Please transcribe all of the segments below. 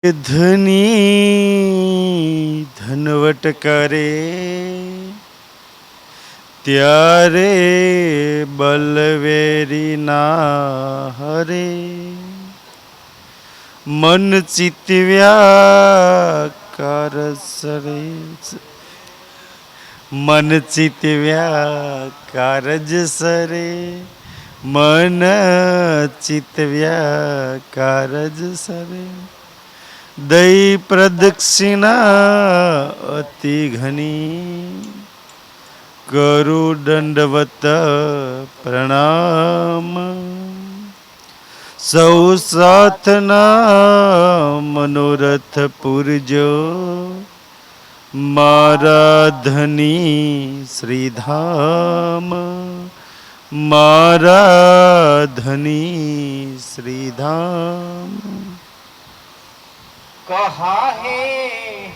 ધની ધનવટ કરે ત્યારે બલવેરી ના હરે મન ચિતવ્યા કારસરે મન ચિતવ્યા કારજ સરે મન ચિતવ્યા કારજ સરે દઈ પ્રદક્ષિણા અતિ ઘની કરું દંડવત પ્રણામ સૌ સાથના મનોરથ પૂરજો મારા ધની શ્રીધામ મારા ધની શ્રીધામ। कहा है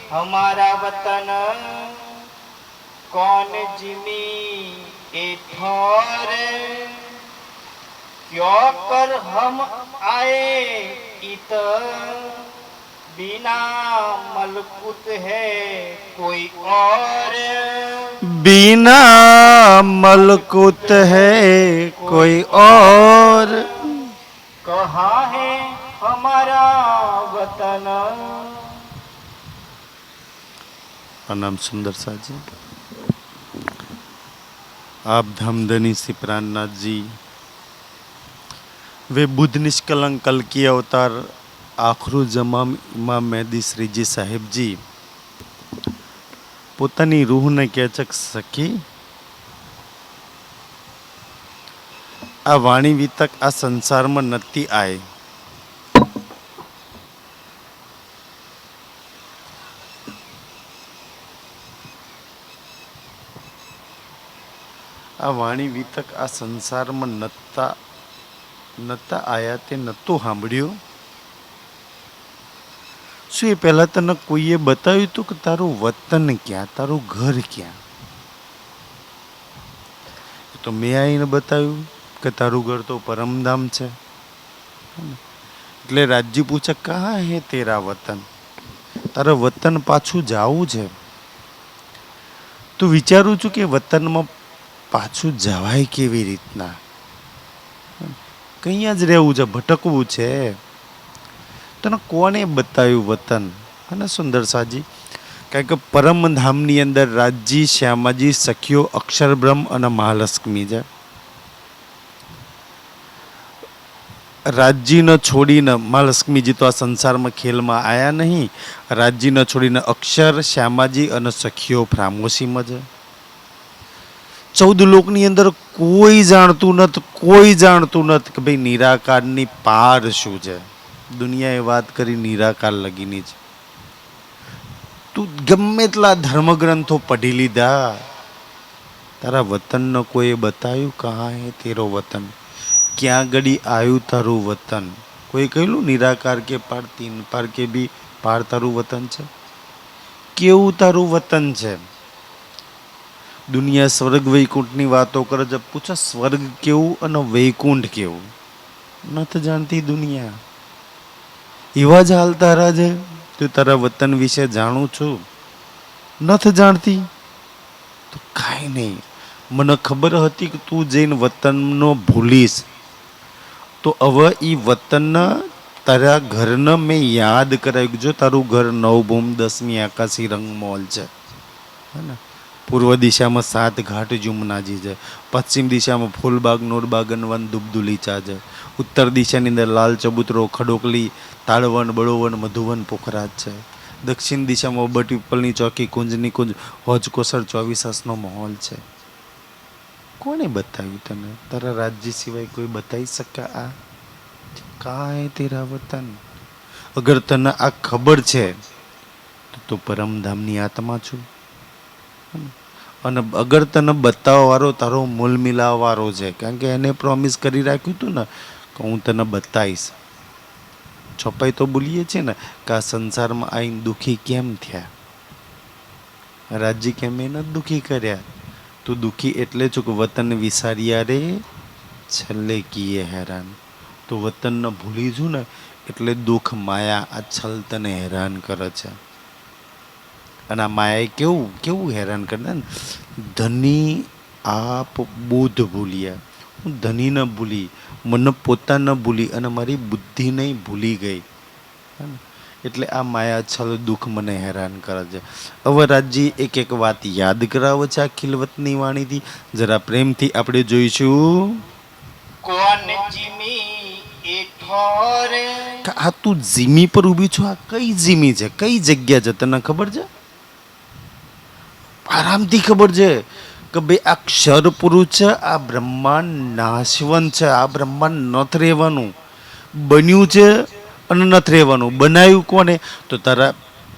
हमारा वतन कौन जिमी ए ठौर क्यों कर हम आए इत बिना मलकुत है कोई और बिना मलकुत है कोई और कहा है हमारा वतन। नाम सुंदर साजी आप धामधनी श्री प्राणनाथ जी वे बुद्ध निष्कलंक कल की अवतार आखरू जमाम इमाम मेहदी श्रीजी साहेब जी પોતાની રૂહને કેચક સખી આ વાણી વિતક આ સંસારમાં નથી આય આ વાણી વિતક આ સંસારમાં નતા આયા તે નતું સાંભળ્યું। શું એ પહેલા તને કોઈએ બતાવ્યું હતું કે તારું વતન ક્યાં તારું ઘર ક્યાં? તો મેં આવીને બતાવ્યું કે તારું ઘર તો પરમધામ છે। એટલે રાજજી પૂછે કહા હે તેરા વતન, તારા વતન પાછું જાવું છે। તું વિચારું છું કે વતનમાં પાછું જવાય કેવી રીતના? કઈ જ રહેવું છે, ભટકવું છે। તને કોને બતાવ્યું વતન? અને સુંદર સાજી કારણ કે પરમધામની અંદર રાજજી શ્યામાજી સખીઓ અક્ષરબ્રહ્મ અને મહાલક્ષ્મી છે। રાજજીને છોડીને મહાલક્ષ્મીજી તો આ સંસારમાં ખેલમાં આયા નહીં, રાજજીને છોડીને અક્ષર શ્યામાજી અને સખીઓ ફ્રામોશીમાં છે। 14 લોકની અંદર કોઈ જાણતું નથી કે ભાઈ નિરાકારની પાર શું છે। દુનિયાએ વાત કરી નિરાકાર લગીની જ। તું ગમે એટલા ધર્મગ્રંથો પઢી લીધા, તારા વતનનો કોઈ બતાવ્યું કહા હે તેરો વતન, ક્યાં ગડી આવ્યું તારું વતન? કોઈ કહેલું નિરાકાર કે પાર, તીન પાર કે બી પાર તારું વતન છે? કેવું તારું વતન છે? દુનિયા સ્વર્ગ વૈકુંઠની વાતો કરે છે, પૂછો સ્વર્ગ કેવું અને વૈકુંઠ કેવું? નથી જાણતી દુનિયા। એવા જ હાલ તારા છે। તું તારા વતન વિશે જાણું છું, નથી જાણતી તો કાંઈ નહીં। મને ખબર હતી કે તું જઈને વતનનો ભૂલીશ, તો હવે એ વતન તારા ઘરને મેં યાદ કરાવ્યું। જો તારું ઘર નવભૂમ 10મી આકાશી રંગમોલ છે, હે ને? પૂર્વ દિશામાં 7 ઘાટ જુમનાજી છે, પશ્ચિમ દિશામાં ફૂલબાગ નૂરબાગ વન દુબદુલીચા છે, ઉત્તર દિશાની અંદર લાલ ચબૂતરો ખડોકલી તાળવન બળોવન મધુવન પોખરાજ છે, દક્ષિણ દિશામાં બટીપલની ચોકી કુંજની કુંજ હોજકોસર 24 માહોલ છે। કોને બતાવ્યું તને? તારા રાજ્ય સિવાય કોઈ બતાવી શકે? આ કાંઈ તેરા વતન? અગર તને આ ખબર છે તો તું પરમધામની આત્મા છું। અને અગર તને બતાવવા વાળો તારો મૂલ મિલાવવા વાળો છે, કારણ કે એને પ્રોમિસ કરી રાખ્યું હતું ને કે હું તને બતાવીશ। છપાઈ તો બોલીએ છીએ ને કે આ સંસારમાં આવીને દુઃખી કેમ થયા? રાજજી કેમ એને દુઃખી કર્યા? તું દુઃખી એટલે છું કે વતન વિસાર્યા રે છેલ્લે કીએ હેરાન। તો વતનને ભૂલી છું ને એટલે દુઃખ માયા આ છલ તને હેરાન કરે છે. અને આ માયાએ કેવું કેવું હેરાન કરે ને, ધની આપ બોધ ભૂલ્યા, હું ધની ન ભૂલી, મને પોતા ન ભૂલી અને મારી બુદ્ધિ નહીં ભૂલી ગઈ. એટલે આ માયા છલ દુઃખ મને હેરાન કરે છે. હવે રાજજી એક એક વાત યાદ કરાવે છે આ ખિલવતની વાણીથી, જરા પ્રેમથી આપણે જોઈશું. કોણ જીમી એ ઠોરે. આ તું જીમી પર ઊભી છો, આ કઈ જીમી છે, કઈ જગ્યા છે, તને ખબર છે? આરામથી ખબર છે કે ભાઈ આ ક્ષર પુરુષ છે, આ બ્રહ્માંડ નાશવંત છે, આ બ્રહ્માંડ નથી રહેવાનું, બન્યું છે અને નથી રહેવાનું. બનાવ્યું કોને? તો તારા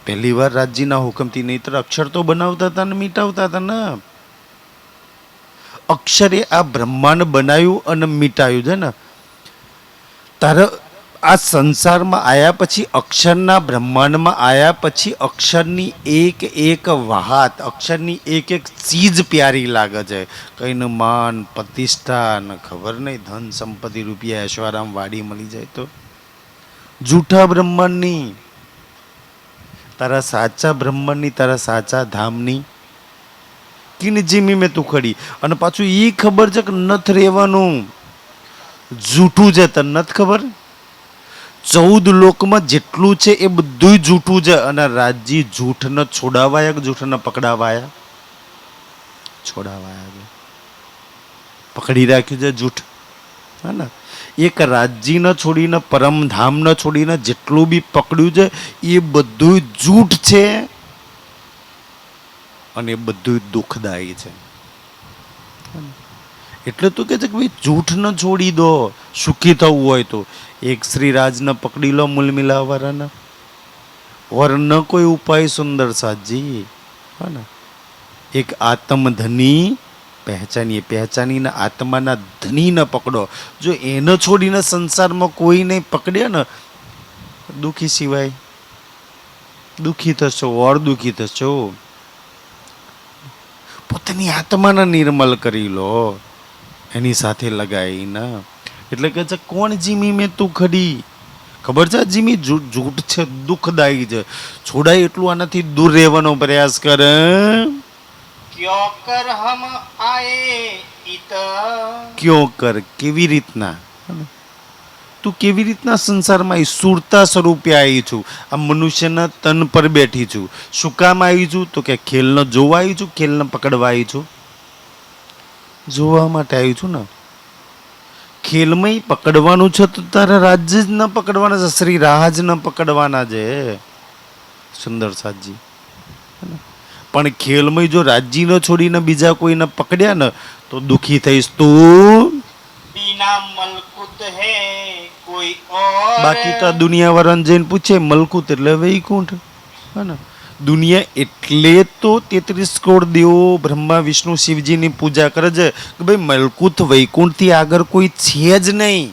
પહેલી વાર રાજ્યના હુકમથી, નહીંતર અક્ષર તો બનાવતા હતા ને મીટાવતા હતા ને. અક્ષરે આ બ્રહ્માંડ બનાવ્યું અને મીટાયું છે ને. તારા આ સંસારમાં આવ્યા પછી, અક્ષરના બ્રહ્માંડમાં આવ્યા પછી અક્ષરની એક એક વાત, અક્ષરની એક એક ચીજ પ્યારી લાગે છે. કઈનું માન પ્રતિષ્ઠા ને ખબર નહીં, ધન સંપત્તિ રૂપિયા ऐश्वर्याम વાડી મળી જાય તો જૂઠા બ્રહ્માંડની, તારા સાચા બ્રહ્માંડની, તારા સાચા ધામની કિન જીમી મેં તું ખડી. અને પાછું એ ખબર છે કે નથ રહેવાનું, જૂઠું છે, તને નથી ખબર? 14 લોકમાં જેટલું છે એ બધું જૂઠું છે. અને રાજજી જૂઠ ન છોડાવાયા કે જૂઠ ન પકડાવાયા? છોડાવાયા, પકડી રાખ્યું છે જૂઠ. હા ને, એક રાજ્ય ન છોડીને, પરમધામ ન છોડીને જેટલું બી પકડ્યું છે એ બધું જૂઠ છે અને એ બધું દુઃખદાયી છે. એટલે તું કહે છે કે ભાઈ જૂઠ ન છોડી દો સુખી થવું હોય તો. એક શ્રીરાજને પકડી લો મૂલ મિલાવાળાને, ઓર ન કોઈ ઉપાય સુંદર સાજી. હા ને, એક આત્મધની પહેચાનીએ, પહેચાનીને આત્માના ધનીને પકડો. જો એને છોડીને સંસારમાં કોઈ નહીં પકડ્યા ને, દુઃખી સિવાય દુઃખી થશો, ઓર દુઃખી થશો. પોતાની આત્માને નિર્મલ કરી લો એની સાથે લગાવીને. એટલે કે છે કોણ જીમી મેં તું ખડી. ખબર છે જીમી જૂઠ છે, દુઃખદાયી છે, છોડાય એટલું આનાથી દૂર રહેવાનો પ્રયાસ કર. ક્યો કર હમ આયે ઈત. ક્યો કર, કેવી રીતના તું કેવી રીતના સંસારમાં આવી? સુરતા સ્વરૂપે આવી છું, આ મનુષ્યના તન પર બેઠી છું. શું કામ આવી છું? તો કે ખેલને જોવા આવી છું, ખેલને પકડવા આવી છું. જોવા માટે આવી છું ને. ખેલમાં પકડવાનું છે તો તારે રાજ્ય જ ન પકડવાના છે, શ્રી રાજ ન પકડવાના છે. સુંદર સાજી. પણ ખેલમાં જો રાજ્ય ન છોડીને બીજા કોઈને પકડ્યા ને તો દુઃખી થઈશ તું. બીના મલકુત હે કોઈ ઓર. બાકી તો દુનિયા વાળાને જઈને પૂછે, મલકુત એટલે વૈકુંઠ. હા ને, દુનિયા એટલે તો 33 કરોડ દેવો બ્રહ્મા વિષ્ણુ શિવજીની પૂજા કરે છે કે ભાઈ મલકુત વૈકુંઠથી આગળ કોઈ છે જ નહીં.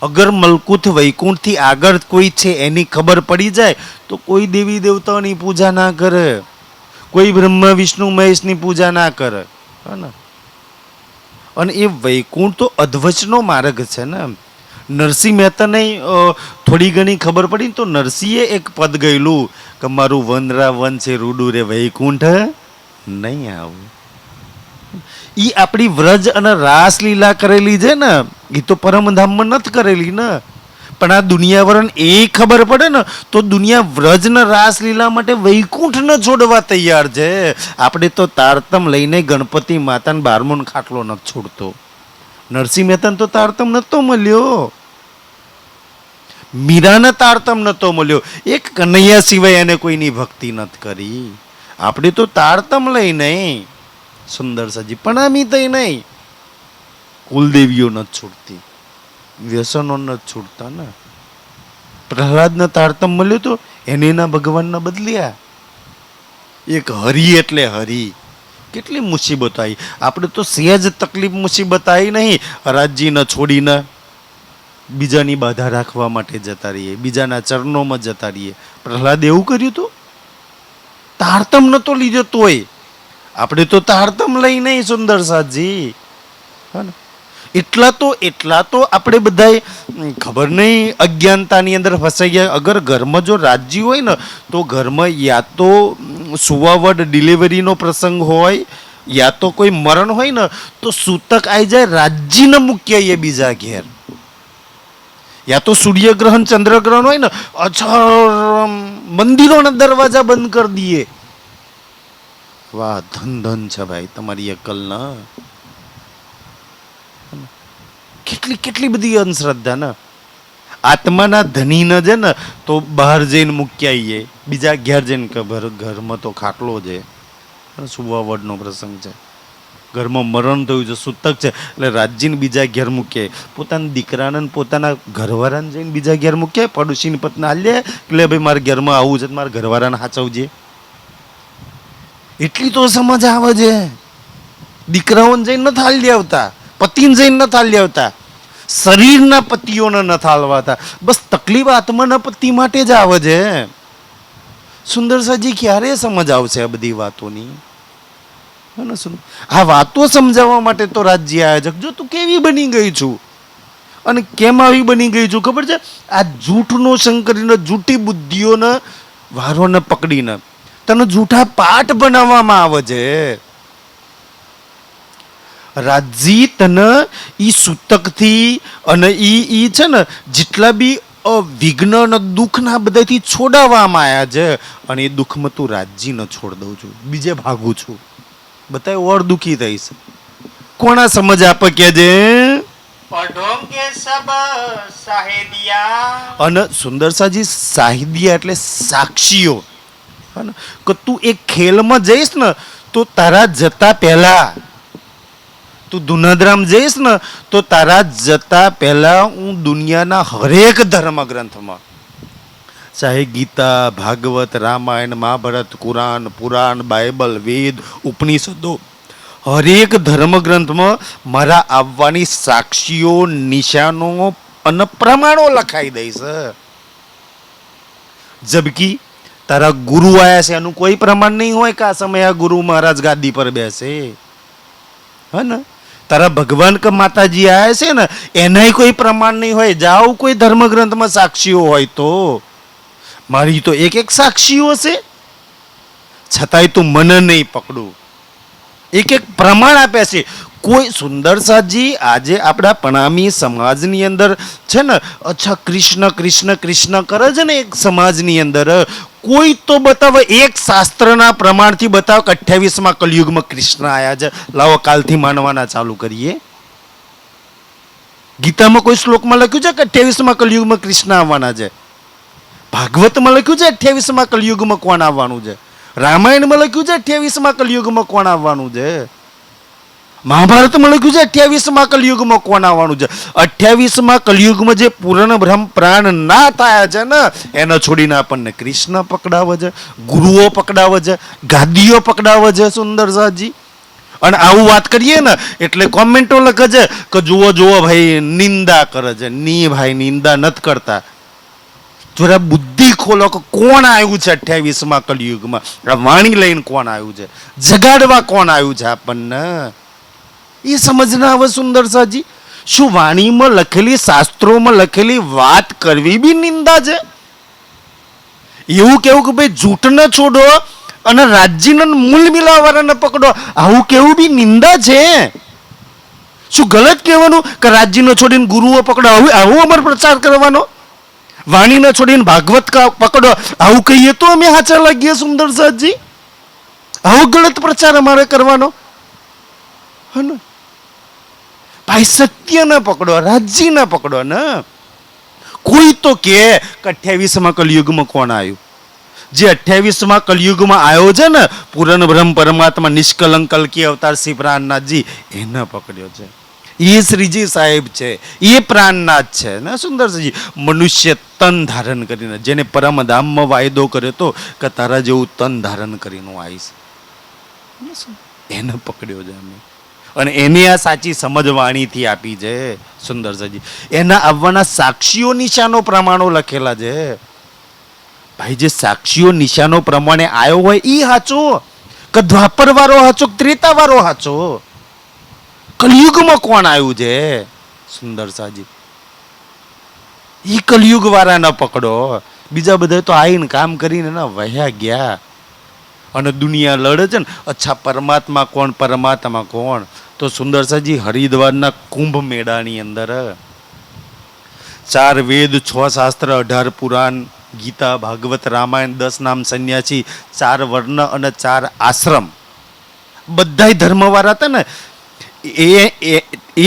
અગર મલકુત વૈકુંઠથી આગળ કોઈ છે એની ખબર પડી જાય તો કોઈ દેવી દેવતાઓની પૂજા ના કરે, કોઈ બ્રહ્મા વિષ્ણુ મહેશની પૂજા ના કરે. હા ને, અને એ વૈકુંઠ તો અધવચનો માર્ગ છે ને. નરસિંહ મહેતાને થોડી ઘણી ખબર પડી ને તો નરસિંહે એક પદ ગયેલું કે મારું વનરા વન છે રૂડું રે વૈકુંઠ નહીં આવું. એ આપણી વ્રજ અને રાસલીલા કરેલી છે ને, એ તો પરમધામમાં નથી કરેલી ને. પણ આ દુનિયાવરણ એ ખબર પડે ને તો દુનિયા વ્રજ ને રાસલીલા માટે વૈકુંઠ ન છોડવા તૈયાર છે. આપણે તો તારતમ લઈને ગણપતિ માતાને 12મો ખાટલો નથી છોડતો. નરસિંહ મહેતાને તો તારતમ નતો મળ્યો, મીરાને તારતમ નતો મળ્યો, એક કનૈયા સિવાય એને કોઈની ભક્તિ નથી કરી. આપણે તો તારતમ લઈ નહીં. સુંદર સજી પણ આમી તઈ નહીં. કુલદેવીઓ નથી છૂટતી, વ્યસનો નથી છૂટતા ને. પ્રહલાદને તારતમ મળ્યો તો એને એના ભગવાનને બદલ્યા. એક હરિ એટલે હરિ. કેટલી મુસીબત આવી. આપણે તો સહેજ તકલીફ મુસીબત આવી નહીં. રાજ્યને છોડીને બીજાની બાધા રાખવા માટે જતા રહીએ, બીજાના ચરણોમાં જતા રહીએ. પ્રહલાદ એવું કર્યું હતું? તારતમ નતો લીધો તોય. આપણે તો તારતમ લઈ નહીં સુંદર સાજી. હા ને, એટલા તો આપણે બધાય ખબર નહીં અજ્ઞાનતાની અંદર ફસાઈ ગયા. અગર ઘરમાં જો રાજ્ય હોય ને તો ઘરમાં યા તો સુવાવડ ડિલિવરીનો પ્રસંગ હોય, યા તો કોઈ મરણ હોય ને તો સૂતક આવી જાય રાજ્યને મૂકી આવીએ બીજા ઘેર. યા તો સૂર્યગ્રહણ ચંદ્રગ્રહણ હોય ને અચ્છા મંદિરોના દરવાજા બંધ કરી દઈએ. વાહ, ધન ધન છે ભાઈ તમારી અકલ ના. કેટલી બધી અંધશ્રદ્ધા ને. આત્માના ધની ન છે ને તો બહાર જઈને મૂકી આવીએ, બીજા ઘેર જઈને ખબર ઘરમાં તો ખાટલો છે, સુવાવડનો પ્રસંગ છે, ઘરમાં મરણ થયું છે, સૂતક છે એટલે રાજ્યને બીજા ઘેર મૂકે, પોતાના દીકરાને પોતાના ઘરવાળાને જઈને બીજા ઘેર મૂકે, પડોશીની પત્ની હાલ્યે એટલે ભાઈ મારા ઘરમાં આવું છે, મારા ઘરવાળાને સાચવજે. એટલી તો સમજ આવે છે. દીકરાઓને જઈને નથી હાલી આવતા, પતિને જઈને નથી હાલી આવતા, શરીરના પતિઓને નથી હાલવાતા, બસ તકલીફ આત્માના પતિ માટે જ આવે છે. સુંદરસાજી ક્યારે સમજ આવશે આ બધી વાતોની? આ વાતો સમજાવવા માટે તો રાજ્ય આયોજક. જો તું કેવી બની ગઈ છું અને કેમ આવી બની ગઈ છું ખબર છે? આ જૂઠનો શંકરીને જૂઠી બુદ્ધિઓને વારોને પકડીને તને જૂઠા પાઠ બનાવવામાં આવે છે. રાજી તને ઈ સૂતકથી અને ઈ છે ને જેટલા બી વિઘ્ન અને દુઃખના બધાથી છોડાવવામાં આવ્યા છે, અને એ દુઃખમાં તું રાજી ન છોડ દઉં છું, બીજે ભાગું છું. બતાય ઓર દુઃખી થઈશ. કોના સમજ આપે કે છે? પઢોંગે સબ સાહેદિયા. અને સુંદરસાજી સાહિદિયા એટલે સાક્ષીઓ. કે તું એક ખેલમાં જઈશ ને તો તારા જતા પહેલા, તું દુનદરામ જઈશ ને તો તારા જતા પહેલા હું દુનિયાના હરેક ધર્મ ગ્રંથમાં, ચાહે ગીતા, ભાગવત, રામાયણ, મહાભારત, કુરાન, પુરાણ, બાઇબલ, વેદ, ઉપનિષદો, હરેક ધર્મ ગ્રંથમાં મારા આવવાની સાક્ષીઓ, નિશાનો અને પ્રમાણો લખાઈ દઈશ. જબકી તારા ગુરુ આયા છે એનું કોઈ પ્રમાણ નહીં હોય કે આ સમયે આ ગુરુ મહારાજ ગાદી પર બેસે. હે ને? તારા ભગવાન કે માતાજી આયા છે ને એનાય કોઈ પ્રમાણ નહીં હોય. જાઓ કોઈ ધર્મગ્રંથમાં સાક્ષીઓ હોય તો. મારી તો એક સાક્ષીઓ છે, છતાંય તું મને નહીં પકડું. એક પ્રમાણ આપે છે. કોઈ સુંદરસાજી આજે આપણા પ્રણામી સમાજની અંદર છે ને, અચ્છા કૃષ્ણ કૃષ્ણ કૃષ્ણ કરે છે ને એક સમાજની અંદર, કોઈ તો બતાવે એક શાસ્ત્રના પ્રમાણથી બતાવ કે 28મા કલયુગમાં કૃષ્ણ આયા છે. લાવો કાલથી માનવાના ચાલુ કરીએ. ગીતામાં કોઈ શ્લોકમાં લખ્યું છે કે 28મા કલયુગમાં કૃષ્ણ આવવાના છે? ભાગવતમાં લખ્યું છે 28મા કલયુગમાં કોણ આવવાનું છે? રામાયણમાં લખ્યું છે 28મા કલયુગમાં કોણ આવવાનું છે? મહાભારતમાં લખ્યું છે 28મા કલયુગમાં કોણ આવવાનું છે? 28મા કલયુગમાં જે પૂર્ણ બ્રહ્મ પ્રાણ ના થયા છે ને એને છોડીને આપણને કૃષ્ણ પકડાવે છે, ગુરુઓ પકડાવે છે, ગાદીઓ પકડાવે છે. સુંદરસાજી અને આવું વાત કરીએ ને એટલે કોમેન્ટો લખે છે કે જુઓ ભાઈ નિંદા કરે છે. ની ભાઈ નિંદા નથી કરતા. જરા બુદ્ધિ ખોલો કે કોણ આવ્યું છે 28મા કલયુગમાં? આ વાણી લઈને કોણ આવ્યું છે? જગાડવા કોણ આવ્યું છે આપણને? એ સમજના આવે સુંદરસાજી. શું વાણીમાં લખેલી, શાસ્ત્રોમાં લખેલી વાત કરવી બી નિંદા છે? એવું કેવું કે ભાઈ જૂઠ ન છોડો અને રાજ્યના મૂળ મિલાવાળાને પકડો, આવું કેવું બી નિંદા છે? શું ગલત કહેવાનું કે રાજ્યનો છોડીને ગુરુઓ પકડો, આવું અમારે પ્રચાર કરવાનો? વાણીને છોડીને ભાગવત પકડો, આવું કહીએ તો અમે હાચા લાગીએ સુંદરસાજી? આવો ગલત પ્રચાર અમારે કરવાનો? હે ને ભાઈ, સત્ય ન પકડો, રાજ્ય ન પકડો ને. કોઈ તો કે 28મા કલયુગમાં કોણ આવ્યું? જે 28મા કલયુગમાં આવ્યો છે ને પૂર્ણ બ્રહ્મ પરમાત્મા નિષ્કલંક કલ્કી અવતાર શ્રી પ્રાણનાથજી, એને પકડ્યો છે. એ શ્રીજી સાહેબ છે, એ પ્રાણનાથ છે ને સુંદરજી. મનુષ્ય તન ધારણ કરીને, જેને પરમધામમાં વાયદો કર્યો તો કે તારા જેવું તન ધારણ કરીને આવીશ, એને પકડ્યો છે અમે. અને એને આ સાચી સમજ વાણીથી આપી છે સુંદરજી. એના આવવાના સાક્ષીઓ, નિશાનો, પ્રમાણો લખેલા છે. ભાઈ જે સાક્ષીઓ નિશાનો પ્રમાણે આવ્યો હોય એ હાચો કે દ્વાપર વાળો હાચો, ત્રેતા વાળો હાચો? કલયુગમાં કોણ આવ્યું છે? સુંદર સાજી, ઈ કલયુગ વાળા ન પકડો. બીજા બધા તો આવીને કામ કરીને ના વહ્યા ગયા. અને દુનિયા લડે છે ને, અચ્છા પરમાત્મા કોણ, પરમાત્મા કોણ? તો સુંદર સાજી, હરિદ્વારના કુંભ મેળાની અંદર 4 વેદ, 6 શાસ્ત્ર, 18 પુરાણ, ગીતા, ભાગવત, રામાયણ, 10 નામ સંન્યાસી, 4 વર્ણ અને 4 આશ્રમ, બધાય ધર્મવાળા હતા ને,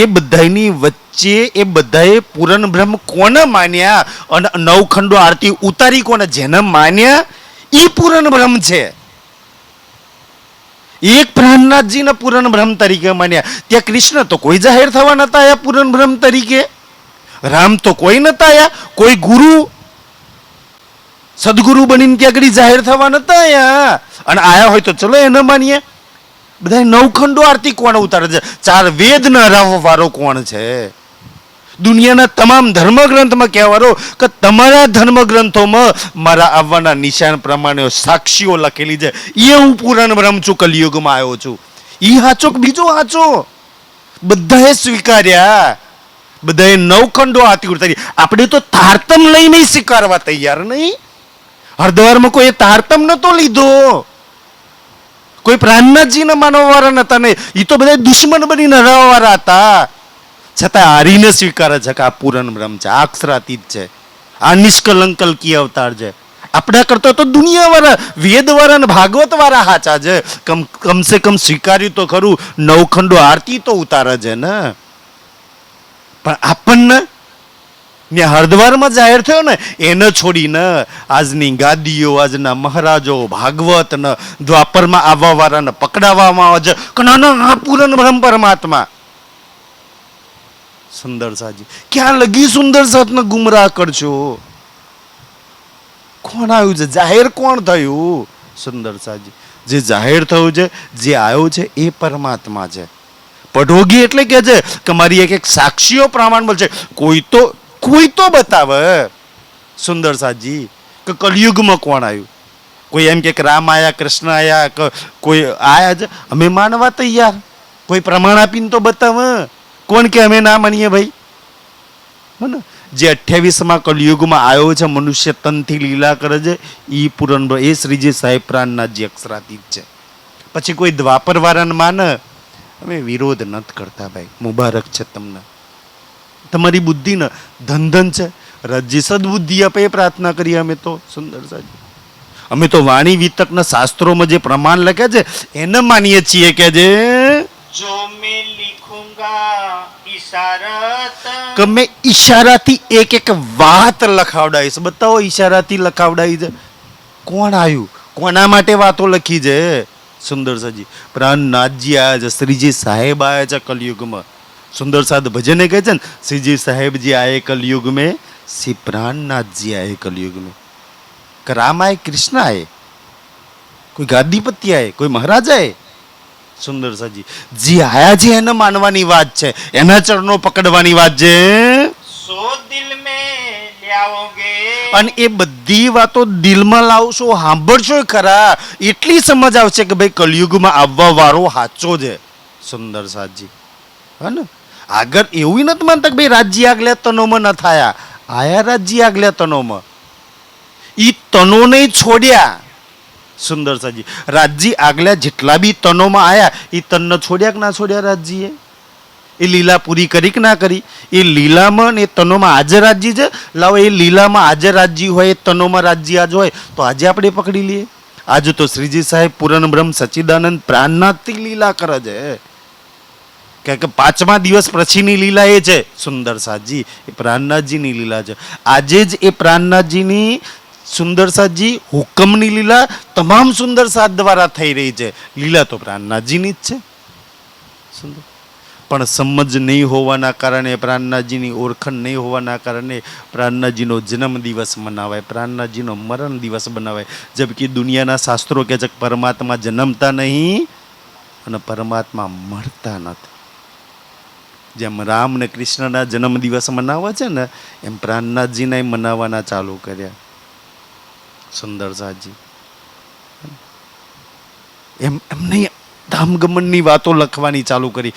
એ બધાની વચ્ચે એ બધાએ પૂરણ બ્રહ્મ કોને માન્યા અને 9 ખંડો આરતી ઉતારી કોને? જેને માન્યા એ પૂરણ બ્રહ્મ છે. એક પ્રાણનાથજીને પૂરણ બ્રહ્મ તરીકે માન્યા. ત્યાં કૃષ્ણ તો કોઈ જાહેર થવા નતા આયા પૂરણ બ્રહ્મ તરીકે. રામ તો કોઈ નતા આયા. કોઈ ગુરુ સદગુરુ બનીને ત્યાં આગળ જાહેર થવા નતા આયા. અને આયા હોય તો ચલો એને માનીએ. બધા 9 ખંડો આરતી કોણ ઉતારે છે? 4 વેદ ન હરાવવા વાળો કોણ છે? દુનિયાના તમામ ધર્મગ્રંથમાં કહેવારો કે તમારા ધર્મગ્રંથોમાં મારા આવવાના નિશાન પ્રમાણે સાક્ષીઓ લખેલી છે. એ હું પૂરણ બ્રહ્મ છું, કલિયુગમાં આવ્યો છું. ઈ હાચો કે બીજો હાચો? બધાએ સ્વીકાર્યા. બધાએ 9 ખંડો આરતી ઉતારી. આપણે તો તારતમ લઈને સ્વીકારવા તૈયાર નહીં. હરદ્વારમાં કોઈ તારતમ નતો લીધો. કોઈ પ્રાણનાથજીને માનવા વાળા નતા નહીં. એ તો બધા દુશ્મન બનીને હરાવવા વાળા હતા. છતાં હારીને સ્વીકારે છે કે આ પૂરણ બ્રહ્મ છે, આ અક્ષરાતીત છે, આ નિષ્કલંક કલ્કી અવતાર છે. આપણા કરતા તો દુનિયા વાળા, વેદ વાળા ને ભાગવત વાળા હાચા છે. કમસે કમ સ્વીકાર્યું તો ખરું. 9 ખંડો આરતી તો ઉતારે છે ને. પણ આપણને ને હરદ્વારમાં જાહેર થયો ને, એને છોડીને આજની ગાદીઓ, આજના મહારાજો, ભાગવત ને દ્વાપરમાં આવવા વાળાને પકડાવવામાં આવે છે કે ના ના, આ પૂરણ બ્રહ્મ પરમાત્મા. સુંદર સાજી, ક્યાં લગી સુંદર સાતને ગુમરાહ કરશો? કોણ આવ્યું છે? જાહેર કોણ થયું? સુંદર સાજી, જે જાહેર થયું છે, જે આવ્યો છે એ પરમાત્મા છે. પઢોગી એટલે કે છે કે મારી એક સાક્ષીઓ પ્રમાણ બોલશે. કોઈ તો બતાવે સુંદર સાજી કે કલયુગમાં કોણ આવ્યું. કોઈ એમ કે રામ આયા, કૃષ્ણ આયા, કે કોઈ આયા છે, અમે માનવા તૈયાર. કોઈ પ્રમાણ આપીને તો બતાવે. કોણ કે અમે ના માનીએ ભાઈ? ને જે 28માં કલયુગમાં આવ્યો છે, મનુષ્ય તનથી લીલા કરે છે, ઈ પૂરણ, એ શ્રીજી સાહેબ પ્રાણનાથજી અક્ષરાતીત છે. પછી કોઈ દ્વાપર વાળાને માને, અમે વિરોધ નથી કરતા ભાઈ. મુબારક છે તમને, તમારી બુદ્ધિને ધન છે. રાજ્ય સદબુદ્ધિ આપે એ પ્રાર્થના કરીએ અમે તો. સુંદર સાહેબ, અમે તો વાણી વિતકના શાસ્ત્રોમાં જે પ્રમાણ લખ્યા છે એને માનીએ છીએ કે જે जो मैं लिखूंगा इशारत, કે મેં ઈશારાથી એક વાત લખાવડાવીશ. બતાવો ઈશારાથી લખાવડાવી છે. કોણ આવ્યું? કોના માટે વાતો લખી છે? સુંદર સાજી, પ્રાણનાથજી આવ્યા છે, શ્રીજી સાહેબ આવ્યા છે કલયુગમાં. સુંદર સાદ ભજને કહે છે ને, શ્રીજી સાહેબજી આए कलयुग में, श्री प्राणनाथजी आए कलयुग में. राम आए, कृष्ण आए, कोई गादीपति आए, कोई महाराज आए. સુંદર સાજી, જે આયા છે એને માનવાની વાત છે, એના ચરણો પકડવાની વાત છે. सो दिल में लाओगे, અને એ બધી વાતો દિલમાં લાવશો, સાંભળશો ખરા, એટલી સમજ આવશે કે ભાઈ કલયુગમાં આવવા વાળો સાચો છે. સુંદર સાજી, હે ને? આગળ એવું નથી માનતા કે ભાઈ રાજ્ય આગલા તનોમાં ન થયા. આયા રાજ્ય આગલા તનોમાં, ઈ તનોને છોડ્યા. સુંદર સાજી, રાજ્ય આગલા જેટલા બી તનોમાં આયા, એ તનને છોડ્યા કે ના છોડ્યા રાજ્યએ? એ લીલા પૂરી કરી કે ના કરી? એ લીલામાં ને એ તનોમાં હાજર રાજ્ય છે. લાવો, એ લીલામાં હાજર રાજ્ય હોય, એ તનોમાં રાજ્ય આજ હોય, તો આજે આપણે પકડી લઈએ. આજે તો શ્રીજી સાહેબ પૂરણ બ્રહ્મ સચ્ચિદાનંદ પ્રાણનાથથી લીલા કરે છે. કે 5મા દિવસ પછીની લીલા એ છે સુંદર સાજી, એ પ્રાણનાથજીની લીલા છે. આજે જ એ પ્રાણનાથજીની સુંદર સાજી હુકમની લીલા તમામ સુંદર સાત દ્વારા થઈ રહી છે. લીલા તો પ્રાણનાથજીની જ છે. સુંદર, પણ સમજ નહીં હોવાના કારણે, પ્રાણનાથજીની ઓળખાણ નહીં હોવાના કારણે પ્રાણનાથજીનો જન્મ દિવસ મનાવાય, પ્રાણનાથજીનો મરણ દિવસ બનાવાય. જબકી દુનિયાના શાસ્ત્રો કહે છે કે પરમાત્મા જન્મતા નહીં અને પરમાત્મા મરતા નથી. જેમ રામ ને કૃષ્ણના જન્મ દિવસ મનાવવા છે ને, એમ પ્રાણનાથજીના મનાવવાના ચાલુ કર્યા. સુંદર સાજી, એમ નહીં, ધામગમનની વાતો લખવાની ચાલુ કરી,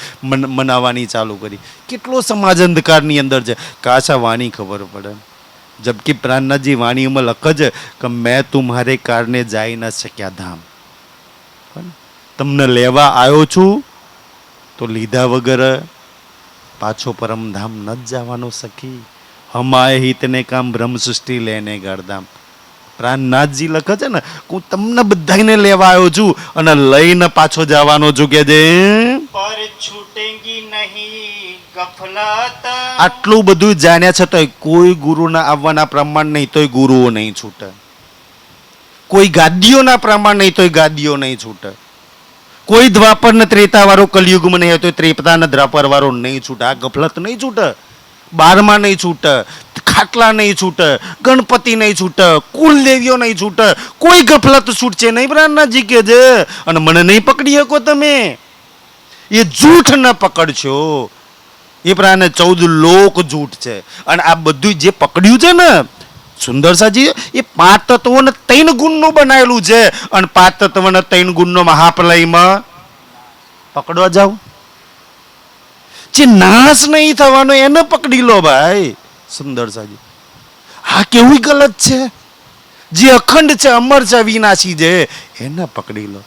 મનાવવાની ચાલુ કરી. કેટલો સમાજ અંધકારની અંદર છે. કાશ આ વાણી ખબર પડે. જબકી પ્રાણનાથજી વાણીમાં લખે છે કે મેં તુમ્હારે કારણે જાય ન શક્યા ધામ. તમને લેવા આવ્યો છું તો લીધા વગર પાછો પરમધામ ન જ જવાનો સખી. હમાય હિતને કામ બ્રહ્મ સૃષ્ટિ લેને ગારધામ. પ્રાણનાથજી લખે છે ને, હું તમને બધાને લેવા આવ્યો છું અને લઈને પાછો જવાનો છું કે જે पर छूटेंगी नहीं गफलत. આટલું બધું જાણ્યા છતાંય કોઈ ગુરુના આવવાના પ્રમાણ નહીં તોય ગુરુઓ નહીં છૂટે. કોઈ ગાદીઓના પ્રમાણ નહીં તોય ગાદીઓ નહીં છૂટે. કોઈ દ્વાપર ને ત્રેતા વાળો કલયુગમાં નહીં હોય તો ત્રેપતા ને દ્વાપર વાળો નહીં છૂટે. આ ગફલત નહીં છૂટે. બારમાં નહીં છૂટે, ખાટલા નહીં છૂટે, ગણપતિ નહીં છૂટે, કુલદેવીઓ નહીં છૂટે. કોઈ ગફલત છૂટશે નહીં પ્રાણનાથજી કે છે. અને મને નહીં પકડી શકો તમે. એ જૂઠ ન પકડશો. એ પ્રાણે 14 લોક જૂઠ છે. અને આ બધું જે પકડ્યું છે ને સુંદરસાજી, એ 5 તત્વોને 3 ગુણનું બનાવેલું છે. અને 5 તત્વોને 3 ગુણનો મહાપ્રલયમાં પકડવા જાવ, જે નાશ નહીં થવાનો એને પકડી લો ભાઈ. સુંદરસાજી, આ કેવું ગલત છે. જે અખંડ છે, અમર છે, વિનાશી છે, એને પકડી લો.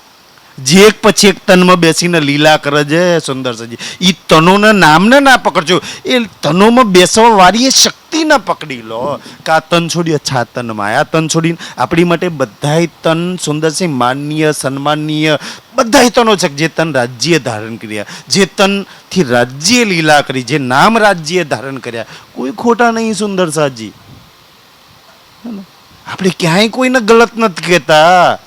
જે એક પછી એક તનમાં બેસીને લીલા કરે છે સુંદરસાજી, એ તનોના નામને ના પકડજો. એ તનોમાં બેસવા વાળી એ શક્તિને પકડી લો. કે આ તન છોડી અચ્છા તનમાં આ તન છોડીને આપણી માટે બધાય તન સુંદરસિંહ માનનીય સન્માનનીય બધાય તનો છે. જે તન રાજ્ય ધારણ કર્યા, જે તનથી રાજ્ય લીલા કરી, જે નામ રાજ્ય ધારણ કર્યા, કોઈ ખોટા નહીં સુંદરસાજી. આપણે ક્યાંય કોઈને ગલત નથી કહેતા,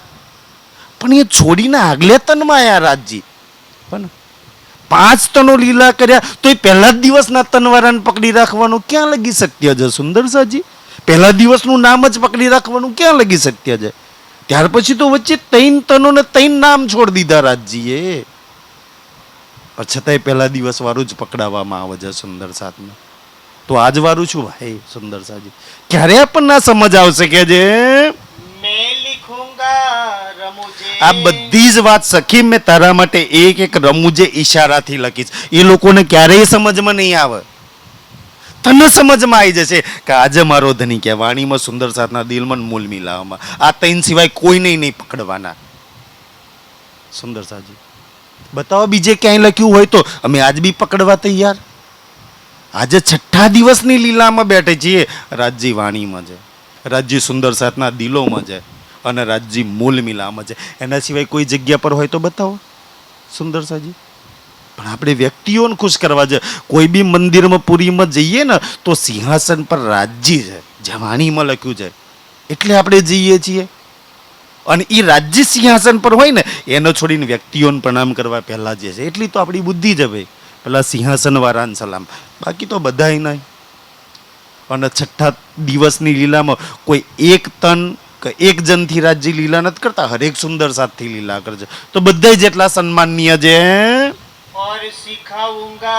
પણ એ છોડીને આગલે તનમાં આયા રાજજી. પણ 5 તનો લીલા કર્યા તો એ પહેલા જ દિવસના તનવાળાને પકડી રાખવાનું ક્યાં લગી સત્ય છે સુંદરસાજી? પહેલા દિવસનું નામ જ પકડી રાખવાનું ક્યાં લગી સત્ય છે? ત્યાર પછી તો વચ્ચે 3 તનોને 3 નામ છોડી દીધા રાજજીએ. પણ છતાંય પહેલા દિવસ વાળું જ પકડાવવામાં આવે છે સુંદરસાતમાં. તો આજ વાળું છું ભાઈ સુંદરસાજી. ક્યારે આપણને સમજ આવશે કે જે मैं लिखूंगा रमुजे. આ બધી જ વાત સખી મેં તારા માટે એક એક રમૂજે ઈશારાથી લખીશ. એ લોકોને ક્યારેય સમજમાં નહીં આવે. તને સમજમાં આવી જશે કે આજે મારો ધની કે વાણીમાં સુંદરસાતના દિલમાં મૂલ મિલાવવામાં આ 3 સિવાય કોઈને નહીં પકડવાના. સુંદરસાજી બતાવો બીજે ક્યાંય લખ્યું હોય તો અમે આજ બી પકડવા તૈયાર. આજે 6ઠા દિવસની લીલામાં બેઠે છીએ. રાજજી વાણીમાં છે, રાજજી સુંદરસાતના દિલોમાં છે અને રાજજી મૂલ મિલામાં છે. એના સિવાય કોઈ જગ્યા પર હોય તો બતાવો સુંદરસાજી. પણ આપણે વ્યક્તિઓને ખુશ કરવા છે. કોઈ બી મંદિરમાં પુરીમાં જઈએ ને તો સિંહાસન પર રાજજી છે, જે વાણીમાં લખ્યું છે એટલે આપણે જઈએ છીએ. અને એ રાજ્ય સિંહાસન પર હોય ને એને છોડીને વ્યક્તિઓને પ્રણામ કરવા પહેલા જે છે. એટલી તો આપણી બુદ્ધિ છે ભાઈ. પેલા સિંહાસન વાળાને સલામ, બાકી તો બધાય નહીં. અને 6ઠા દિવસની લીલામાં કોઈ એક તન કે એક જનથી રાજ્ય લીલા નથી કરતા, હરેક સુંદરસાતથી લીલા કરે છે. તો બધાય જેટલા સન્માનીય છે और सिखाऊंगा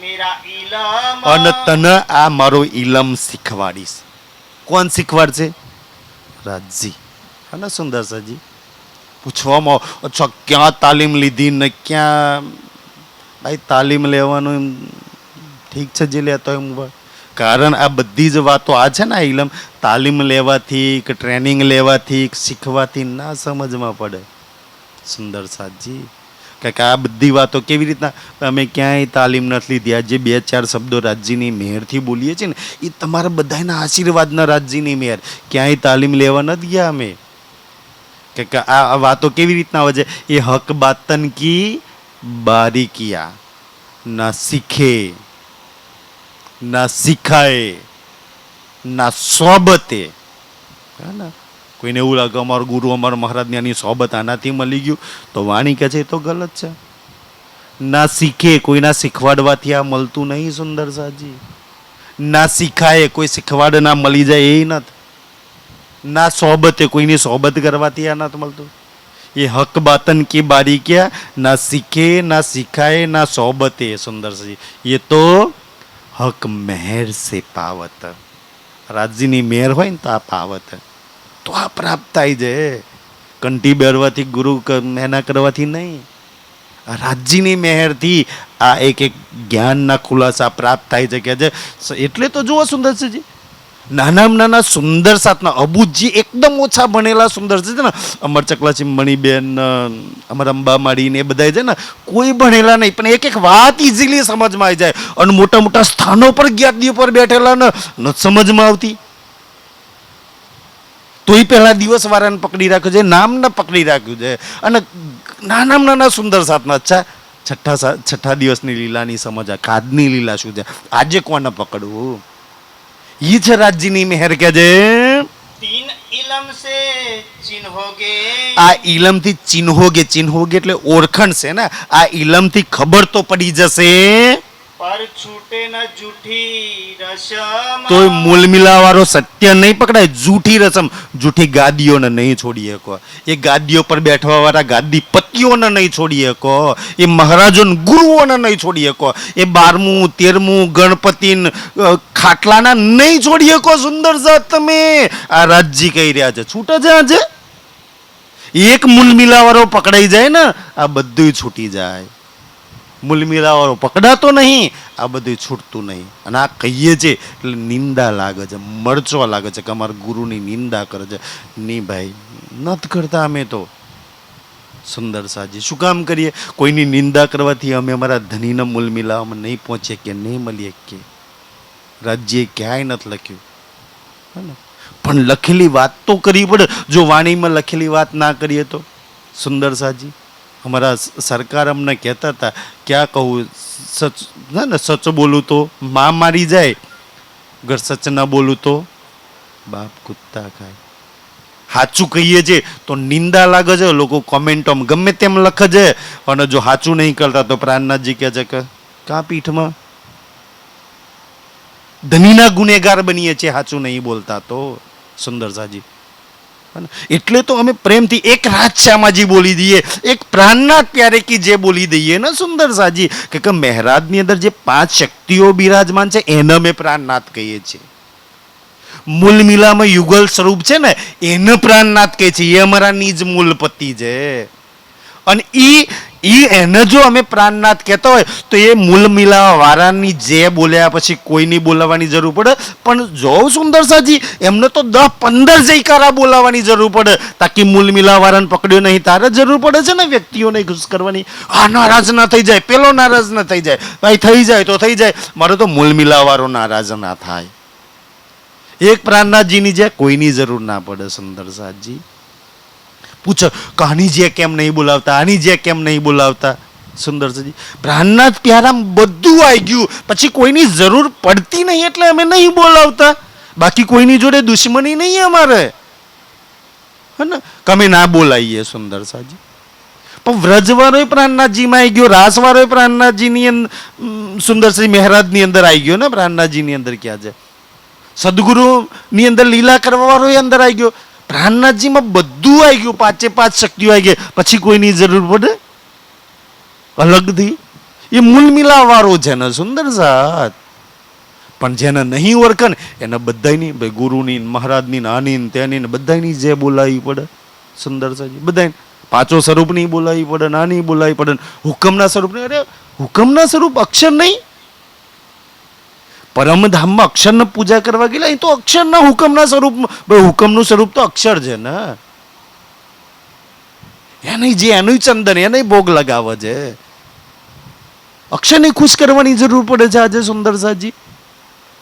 मेरा इलम. અને તને આ મારો ઇલમ શીખવાડીશ. કોણ શીખવાડશે? રાજજી. અને સુંદરસાજી પૂછવામાં અચ્છા ક્યાં તાલીમ લીધી ને ક્યાં? ભાઈ તાલીમ લેવાનું એમ ઠીક છે જે લેતો એમ, કારણ આ બધી જ વાતો આ છે ને આ ઇલમ તાલીમ લેવાથી કે ટ્રેનિંગ લેવાથી શીખવાથી ના સમજમાં પડે સુંદરસાજી. કે આ બધી વાતો કેવી રીતના? અમે ક્યાંય તાલીમ નથી લીધી. આ જે 2-4 શબ્દો રાજ્યની મેહરથી બોલીએ છીએ ને એ તમારા બધાના આશીર્વાદના રાજ્યની મેહર. ક્યાંય તાલીમ લેવા નથી ગયા અમે. કે આ વાતો કેવી રીતના આવે છે? એ હક બાતન કી બારીકિયા ના શીખે ના શીખાય ના સોબતે. કોઈને એવું લાગે અમારો ગુરુ અમારો મહારાજની આની સોબત આનાથી મળી ગયું તો વાણી કહે છે એ તો ગલત છે. ના શીખે, કોઈના શીખવાડવાથી આ મળતું નહીં સુંદરસાજી. ના શીખાય, કોઈ શીખવાડ ના મળી જાય એ નથી. ના સોબતે, કોઈની સોબત કરવાથી આ નથી મળતું. એ હક બાતન की बारीकियां ना सीखे ना सिखाए ना सोबते सुंदरसाजी. ये तो हक मेहर से पावत. રાજજીની મેર હોય ને તો આ પાવત તો આ પ્રાપ્ત થાય છે. કંઠી બેરવાથી ગુરુ એના કરવાથી નહીં. આ રાજ્યની મહેરથી આ એક એક જ્ઞાનના ખુલાસા પ્રાપ્ત થાય છે કે એટલે તો જુઓ સુંદરસિંહજી, નાનામાં નાના સુંદર સાથના અબુજી એકદમ ઓછા ભણેલા સુંદર છે ને, અમર ચકલાસી મણીબેન, અમર અંબામાળી ને એ બધા છે ને, કોઈ ભણેલા નહીં પણ એક એક વાત ઇઝીલી સમજમાં આવી જાય. અને મોટા મોટા સ્થાનો પર જ્ઞાતિઓ પર બેઠેલા ને નથી સમજમાં આવતી, તોય પહેલા દિવસ વાળાને પકડી રાખ્યું છે, નામને પકડી રાખ્યું છે. અને નાનામાં નાના સુંદર સાથના અચ્છા છઠ્ઠા દિવસની લીલાની સમજ, કાદની લીલા શું છે, આજે કોને પકડવું? ઈ છે રાજ્યની મહેર કે છે. तीन इलम से चिन्होगे, આ ઇલમથી ચિન્હોગે એટલે ઓળખણ છે ને, આ ઇલમથી ખબર તો પડી જશે. पर छूटे न जूठी रसम, તો મૂળ મિલાવાળો સત્ય નહીં પકડાય, જૂઠી રસમ, જૂઠી ગાદીઓને નહીં છોડી શકો, એ ગાદીઓ પર બેઠવા વાળા ગાદી પતિઓને નહીં છોડી શકો, એ મહારાજો ગુરુઓને નહીં છોડી શકો, એ 12મું 13મું ગણપતિ ખાટલાના નહીં છોડી શકો. સુંદર સાથ તમે આ રાજજી કહી રહ્યા છે, છૂટે છે આજે એક મૂળ મિલાવાળો પકડાઈ જાય ને આ બધું છૂટી જાય. મૂળ મિલાવાળો પકડાતો નહીં, આ બધું છૂટતું નહીં. અને આ કહીએ છે એટલે નિંદા લાગે છે, મરચો લાગે છે કે અમારા ગુરુની નિંદા કરે છે. નહીં ભાઈ, નથી કરતા અમે તો. સુંદર સાજી શું કામ કરીએ? કોઈની નિંદા કરવાથી અમે અમારા ધનીના મૂળ મિલાવામાં નહીં પહોંચીએ કે નહીં મળીએ કે રાજ્યે ક્યાંય નથી લખ્યું હે ને. પણ લખેલી વાત તો કરવી પડે. જો વાણીમાં લખેલી વાત ના કરીએ તો સુંદર સાજી, અમારા સરકાર અમને કહેતા હતા, ક્યાં કહું, સચ ના ને, સચ બોલું તો માં મારી જાય, અગર સચ ના બોલું તો બાપ કુત્તા ખાય. સાચું કહીએ છે તો નિંદા લાગે છે, લોકો કોમેન્ટોમાં ગમે તેમ લખે છે. અને જો સાચું નહીં કરતા તો પ્રાણનાથજી કહે છે કે કાં પીઠમાં ધનીના ગુનેગાર બનીએ છીએ સાચું નહીં બોલતા તો. સુંદર સાજી, એટલે તો અમે પ્રેમથી એક રાજ-શ્યામાજી બોલી દઈએ, એક પ્રાણનાથ પ્યારે કી જે બોલી દઈએ ને સુંદર સાજી, કે મહેરાજની અંદર જે 5 શક્તિઓ બિરાજમાન છે એને અમે પ્રાણનાથ કહીએ છીએ. મૂળ મિલામાં યુગલ સ્વરૂપ છે ને એને પ્રાણનાથ કહે છે, એ અમારા નિજ મૂલપતિ છે. અને એને જો અમે પ્રાણનાથ કહેતા હોય તો એ મૂળ મિલાવા વાળાની જે બોલ્યા પછી કોઈની બોલાવવાની જરૂર પડે. પણ જો સુંદર સાજી, એમને તો 10-15 જયકારા બોલાવવાની જરૂર પડે, તાકી મૂળ મિલાવા વાળાને પકડ્યો નહીં તારે જરૂર પડે છે ને વ્યક્તિઓને ખુશ કરવાની. આ નારાજ ના થઈ જાય, પેલો નારાજ ના થઈ જાય, ભાઈ થઈ જાય તો થઈ જાય, મારે તો મૂળ મિલાવા વાળો નારાજ ના થાય. એક પ્રાણનાથજીની જે કોઈની જરૂર ના પડે. સુંદર સાજી પૂછો આની જે કેમ નહીં બોલાવતા, આની જે કેમ નહીં બોલાવતા. સુંદરજી પ્રાણનાથ પ્યારા બધું આવી ગયું, પછી કોઈની જરૂર પડતી નહીં એટલે અમે નહીં બોલાવતા. બાકી કોઈની જોડે દુશ્મની નહીં અમારે, હે ને, અમે ના બોલાવીએ. સુંદર સાજી પણ વ્રજવાળો પ્રાણનાથજીમાં આવી ગયો, રાસવાળો પ્રાણનાથજીની સુંદરસિંહ મહેરાજની અંદર આવી ગયો ને. પ્રાણનાથજીની અંદર ક્યાં છે? સદગુરુની અંદર લીલા કરવા વાળો અંદર આવી ગયો. પ્રાણનાથજીમાં બધું આવી ગયું, 5 શક્તિઓ આવી ગઈ, પછી કોઈની જરૂર પડે અલગથી? એ મૂળ મિલાવાળો છે ને સુંદર સાથ. પણ જેને નહીં ઓળખે ને એને બધાની, ભાઈ ગુરુની, મહારાજની, આની તેની બધાની જે બોલાવી પડે. સુંદર સાજી બધાને 5 સ્વરૂપની બોલાવી પડે, નાની બોલાવી પડે, હુકમના સ્વરૂપની. અરે હુકમના સ્વરૂપ અક્ષર નહીં, પરમધામમાં અક્ષરની પૂજા કરવા ગયેલા, એ તો અક્ષરના હુકમના સ્વરૂપમાં. ભાઈ હુકમનું સ્વરૂપ તો અક્ષર છે ને, એને જે એનું ચંદન એને ભોગ લગાવે છે. અક્ષરને ખુશ કરવાની જરૂર પડે છે આજે સુંદર સાજી,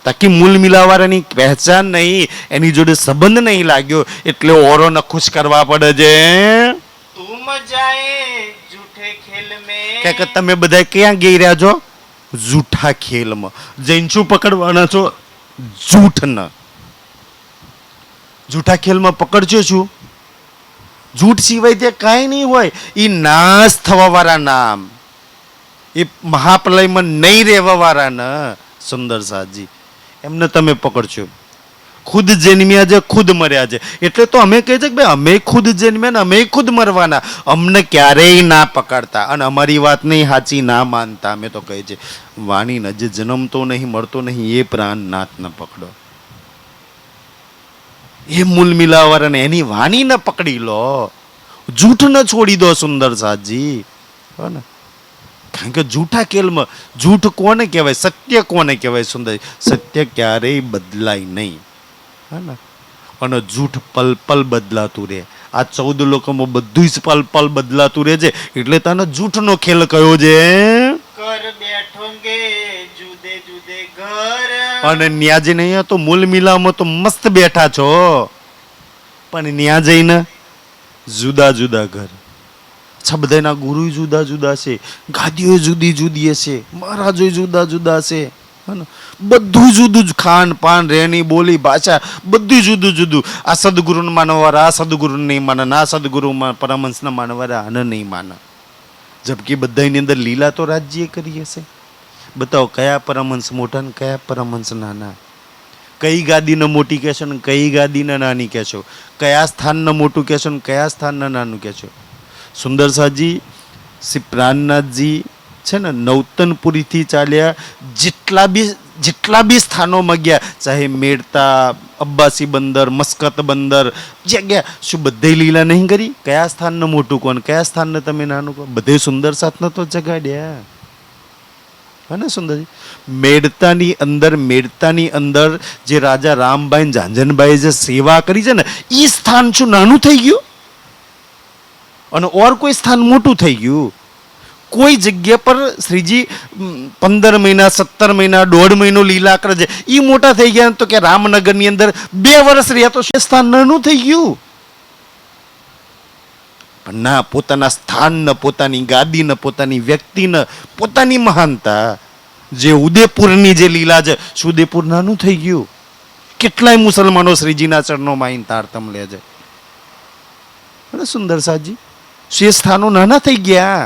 તાકી મૂળ મિલાવાળાની પહેચાન નહીં, એની જોડે સંબંધ નહીં લાગ્યો એટલે ઓરોને ખુશ કરવા પડે છે. तुम जाए जूठे खेल में, કે તમે બધા ક્યાં ગઈ રહ્યા છો? જૂઠા ખેલમાં જઈને શું પકડવાના છો? જૂઠને. જૂઠા ખેલમાં પકડજો શું? જૂઠ સિવાય ત્યાં કાંઈ નહીં હોય. એ નાશ થવા વાળા નામ, એ મહાપ્રલયમાં નહીં રહેવા વાળા ને સુંદર સાજી, એમને તમે પકડશો. ખુદ જન્મ્યા છે, ખુદ મર્યા છે, એટલે તો અમે કહે છે કે ભાઈ અમે ખુદ જન્મ્યા ને અમે ખુદ મરવાના, અમને ક્યારેય ના પકડતા અને અમારી વાત નહીં સાચી ના માનતા. અમે તો કહે છે વાણીને જે જન્મતો નહીં મળતો નહીં એ પ્રાણનાથ ન પકડો, એ મૂળ મિલાવાળાને એની વાણીને પકડી લો, જૂઠ ન છોડી દો સુંદર સાજી, હો ને. કારણ કે જૂઠા કેલમાં જૂઠ કોને કહેવાય, સત્ય કોને કહેવાય? સુંદર, સત્ય ક્યારેય બદલાય નહીં, હા ને. અને જૂઠ પલ પલ બદલાતું રહે. આ 14 લોકોમાં બધું જ પલ પલ બદલાતું રહે છે, એટલે તને જૂઠનો ખેલ કયો છે? કર બેઠોંગે જુદે જુદે ઘર. અને ન્યા જઈને અહીંયા તો મૂલ મિલામાં તો મસ્ત બેઠા છો, પણ ન્યા જઈને જુદા જુદા ઘર. અચ્છા, બધાના ગુરુ જુદા જુદા છે, ગાદીઓ જુદી જુદી હશે, મહારાજો જુદા જુદા છે, બધું જુદું જ, ખાન પાન, રહેણી બોલી, ભાષા, બધું જુદું જુદું. આ સદગુરુને માનવાળા આ સદગુરુને નહીં માને, ના સદગુરુમાં પરમહંસના માનવાળા આને નહીં માને. જબકી બધાની અંદર લીલા તો રાજ્ય કરી હશે. બતાવો કયા પરમહંસ મોટા ને કયા પરમહંસ નાના? કઈ ગાદીને મોટી કહેશો ને કઈ ગાદીને નાની કહેશો? કયા સ્થાનને મોટું કહેશો ને કયા સ્થાનને નાનું કહેશો? સુંદર સાજી શ્રી પ્રાણનાથજી છે ને નવતનપુરીથી ચાલ્યા, જેટલા બી સ્થાનોમાં ગયા, ચાહે મેડતા, અબ્બાસી બંદર, મસ્કત બંદર, જ્યાં ગયા, શું બધે લીલા નહીં કરી? કયા સ્થાનને મોટું કહો ને કયા સ્થાનને તમે નાનું કહો? બધે સુંદર સાથને તો જગાડ્યા, હા ને સુંદરજી. મેડતાની અંદર જે રાજા રામબાઈ ઝાંઝનબાઈ જે સેવા કરી છે ને, એ સ્થાન શું નાનું થઈ ગયું? અને ઓર કોઈ સ્થાન મોટું થઈ ગયું? કોઈ જગ્યા પર શ્રીજી 15 મહિના 17 મહિના 1.5 મહિનો લીલા કરે છે, એ મોટા થઈ ગયા. તો કે રામનગરની અંદર 2 વર્ષ રહ્યા તો સ્થાન નાનું થઈ ગયું? પણ ના, પોતાના સ્થાનને, પોતાની ગાદીને, પોતાની વ્યક્તિને, પોતાની મહાનતા. જે ઉદયપુરની જે લીલા છે, શું ઉદયપુર નાનું થઈ ગયું? કેટલાય મુસલમાનો શ્રીજીના ચરણોમાં આવીને તારતમ લે છે. સુંદર સાજી, શું સ્થાનો નાના થઈ ગયા?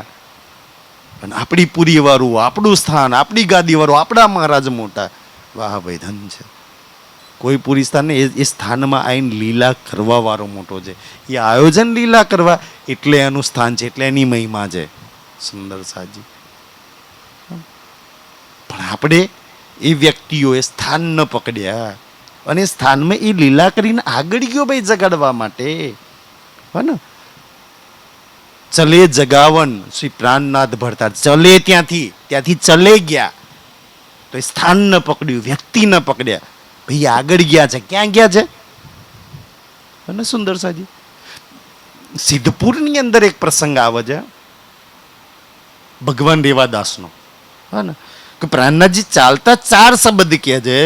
અને આપણી પુરી વાળું, આપણું સ્થાન, આપણી ગાદી વાળું, આપણા મહારાજ મોટા. વાહ ભાઈ, ધન છે. કોઈ પુરી સ્થાન એ સ્થાનમાં આવીને લીલા કરવા વાળો મોટો છે. એ આયોજન લીલા કરવા એટલે એનું સ્થાન છે, એટલે એની મહિમા છે. સુંદર સાજી, પણ આપણે એ વ્યક્તિઓએ સ્થાન ન પકડ્યા, અને સ્થાનમાં એ લીલા કરીને આગળ ગયો ભાઈ જગાડવા માટે, હા ને. ચલે જગાવન શ્રી પ્રાણનાથ ભરતા, ચલે ત્યાંથી ચલે ગયા, તો એ સ્થાન ન પકડ્યું, વ્યક્તિ ન પકડ્યા, ભાઈ આગળ ગયા છે. ક્યાં ગયા છે? અને સુંદર સાજી, સિદ્ધપુરની અંદર એક પ્રસંગ આવે છે ભગવાન રેવાદાસનો, હા ને, કે પ્રાણનાથજી ચાલતા 4 શબ્દ કહે છે,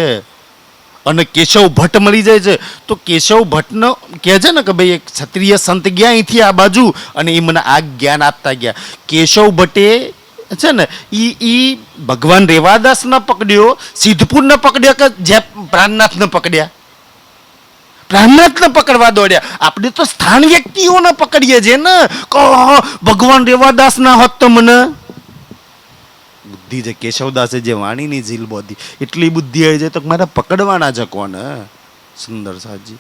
અને કેશવ ભટ્ટ મળી જાય છે. તો કેશવ ભટ્ટનો કહે છે ને કે ભાઈ એક ક્ષત્રિય સંત ગયા અહીંથી આ બાજુ, અને એ મને આ જ્ઞાન આપતા ગયા. કેશવ ભટ્ટે છે ને ઈ ભગવાન રેવાદાસ ન પકડ્યો, સિદ્ધપુર ન પકડ્યો, કે જે પ્રાણનાથ ન પકડ્યા? પ્રાણનાથ ને પકડવા દોડ્યા. આપણે તો સ્થાન વ્યક્તિઓને પકડીએ છીએ ને, કહો ભગવાન રેવાદાસ ના હોત તો મને બુદ્ધિ છે. કેશવદાસે જે વાણીની ઝીલ બોધી, એટલી બુદ્ધિ આવી જાય તો મારા પકડવાના છે કોને? સુંદર સાજી,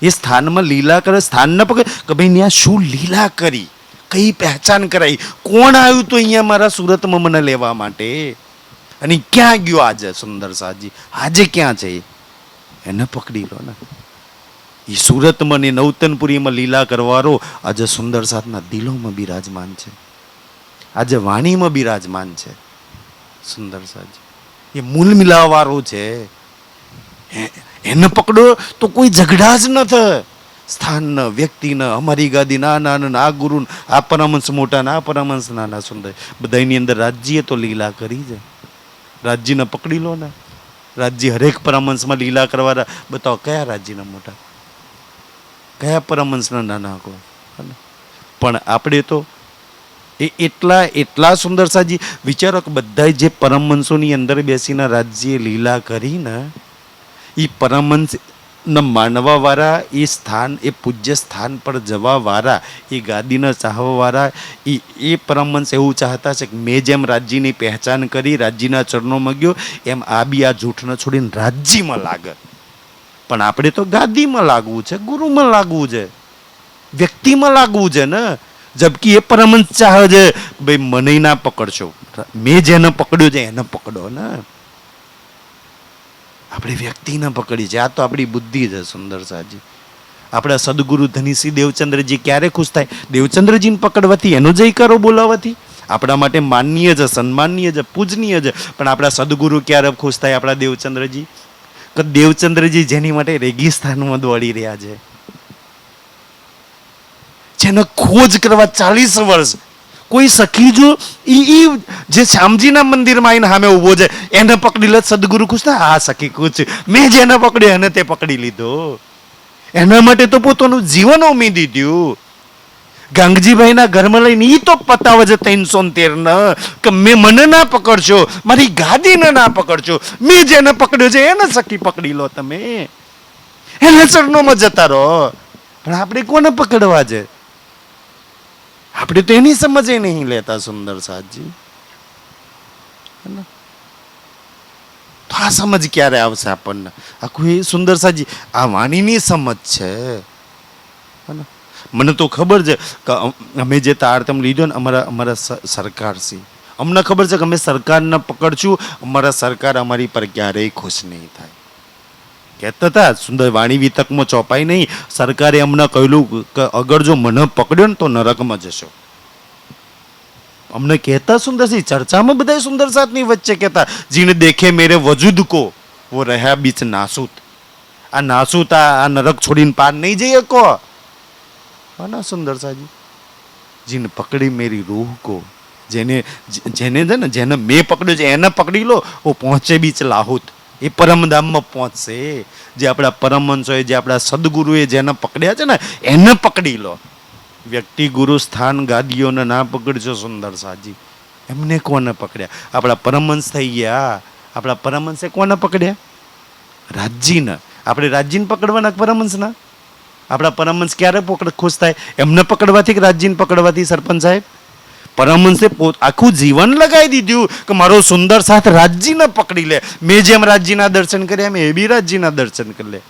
એ સ્થાનમાં લીલા કરે, સ્થાન ન પકડે કે ભાઈ ત્યાં શું લીલા કરી, કઈ પહેચાન કરાઈ, કોણ આવ્યું તો અહીંયા મારા સુરતમાં મને લેવા માટે, અને ક્યાં ગયો આજે? સુંદર સાજી, આજે ક્યાં છે? એને પકડી લો ને. એ સુરતમાં ને નવતનપુરીમાં લીલા કરવારો આજે સુંદર સાથના દિલોમાં બિરાજમાન છે, આજે વાણીમાં બિરાજમાન છે. સુંદર સાજી, એ મૂલ મિલાવાળો છે, એને પકડો તો કોઈ ઝઘડા જ ન થાય. સ્થાન વ્યક્તિને, અમારી ગાદી નાના, આ ગુરુ, આ પરમહંસ મોટા, આ પરમહંસ નાના. સુંદર, બધાની અંદર રાજ્ય તો લીલા કરી છે. રાજ્યને પકડી લો ને. રાજ્ય હરેક પરમહંસમાં લીલા કરવાના. બતાવો કયા રાજ્યના મોટા, કયા પરમહંસના નાના કહો? પણ આપણે તો એટલા સુંદર સાજી વિચારો કે બધા જે પરમહંસોની અંદર બેસીને રાજ્ય લીલા કરીને, એ પરમહંસ માનવા વાળા, એ સ્થાન, એ પૂજ્ય સ્થાન પર જવા વાળા, એ ગાદીને ચાહવા વાળા, એ પરમહંસ એવું ચાહતા છે કે મેં જેમ રાજ્યની પહેચાન કરી, રાજ્યના ચરણોમાં ગયો, એમ આ બી આ જૂઠને છોડીને રાજ્યમાં લાગે. પણ આપણે તો ગાદીમાં લાગવું છે, ગુરુમાં લાગવું છે, વ્યક્તિમાં લાગવું છે ને. જબકી એ પરમહંસ ચાહે છે ભાઈ મને ના પકડશો, મેં જેને પકડ્યો છે એને પકડો ને. આપણે વ્યક્તિને પકડી છે. આ તો આપણી બુદ્ધિ છે. સુંદર સાજી, આપણા સદગુરુ ધનીસિંહ દેવચંદ્રજી ક્યારે ખુશ થાય? દેવચંદ્રજીને પકડવાથી, એનો જયકારો બોલાવવાથી. આપણા માટે માનનીય છે, સન્માનનીય છે, પૂજનીય છે. પણ આપણા સદગુરુ ક્યારે ખુશ થાય? આપણા દેવચંદ્રજી. કે દેવચંદ્રજી જેની માટે રેગિસ્તાનમાં દોડી રહ્યા છે, જેને ખોજ કરવા 40 વર્ષ કોઈ સખી જો ઈ જે શ્યામજીના મંદિરમાં આવીને સામે ઊભો છે એને પકડી લે, સદગુરુ ખુશ થાય? હા સખી ખુશ છે, મેં જેને પકડ્યો એને તે પકડી લીધો. એના માટે તો પોતાનું જીવન ઉમી દીધું. ગાંગજીભાઈના ઘરમાં લઈને ઈ તો પતાવે છે 313 ને કે મને ના પકડશો, મારી ગાદીને ના પકડશો, મેં જેને પકડ્યો છે એને સખી પકડી લો, તમે એના ચરણોમાં જતા રહો. પણ આપણે કોને પકડવા છે? આપણે તો એની સમજે નહીં લેતા સુંદર સાથજી. તો આ સમજ ક્યારે આવશે આપણને? આખું એ સુંદર સાજી આ વાણીની સમજ છે. મને તો ખબર છે કે અમે જે તારતમ લીધો ને અમારા સરકાર છે, અમને ખબર છે કે અમે સરકારને પકડશું, અમારા સરકાર અમારી પર ક્યારેય ખુશ નહીં થાય. કહેતા હતા સુંદર વાણી વિતકમાં ચોપાઈ નહીં, સરકારે અમને કહ્યું કે અગર જો મને પકડ્યો ને તો નરકમાં જશો. અમને કહેતા સુંદરસિંહ ચર્ચામાં બધા સુંદર સાથની વચ્ચે કહેતા, જીને દેખે મેરે વજૂદ કો वो રહ્યા બીચ નાસૂત. આ નાસૂત આ નરક છોડીને પાર નહીં જઈ શકો. ના સુંદર સાજી, જીને પકડી મેરી રૂહ કો, જેને છે ને જેને મેં પકડ્યો છે એને પકડી લો, वो પહોંચે બીચ લાહુત. એ પરમધામમાં પહોંચશે. જે આપણા પરમહંસોએ, જે આપણા સદગુરુએ જેને પકડ્યા છે ને એને પકડી લો. વ્યક્તિ ગુરુ સ્થાન ગાદીઓને ના પકડશો સુંદર સાજી, એમને કોને પકડ્યા? આપણા પરમહંસ થઈ ગયા. આપણા પરમહંસે કોને પકડ્યા? રાજજીને. આપણે રાજજીને પકડવાના પરમહંસના? આપણા પરમહંસ ક્યારે ખુશ થાય? એમને પકડવાથી કે રાજજીને પકડવાથી? સરપંચ સાહેબ, પરમહંસે આખું જીવન લગાવી દીધું કે મારો સુંદર સાથ રાજજીને પકડી લે. મેં જેમ રાજજીના દર્શન કર્યા એમ એ બી રાજજીના દર્શન કરી લે.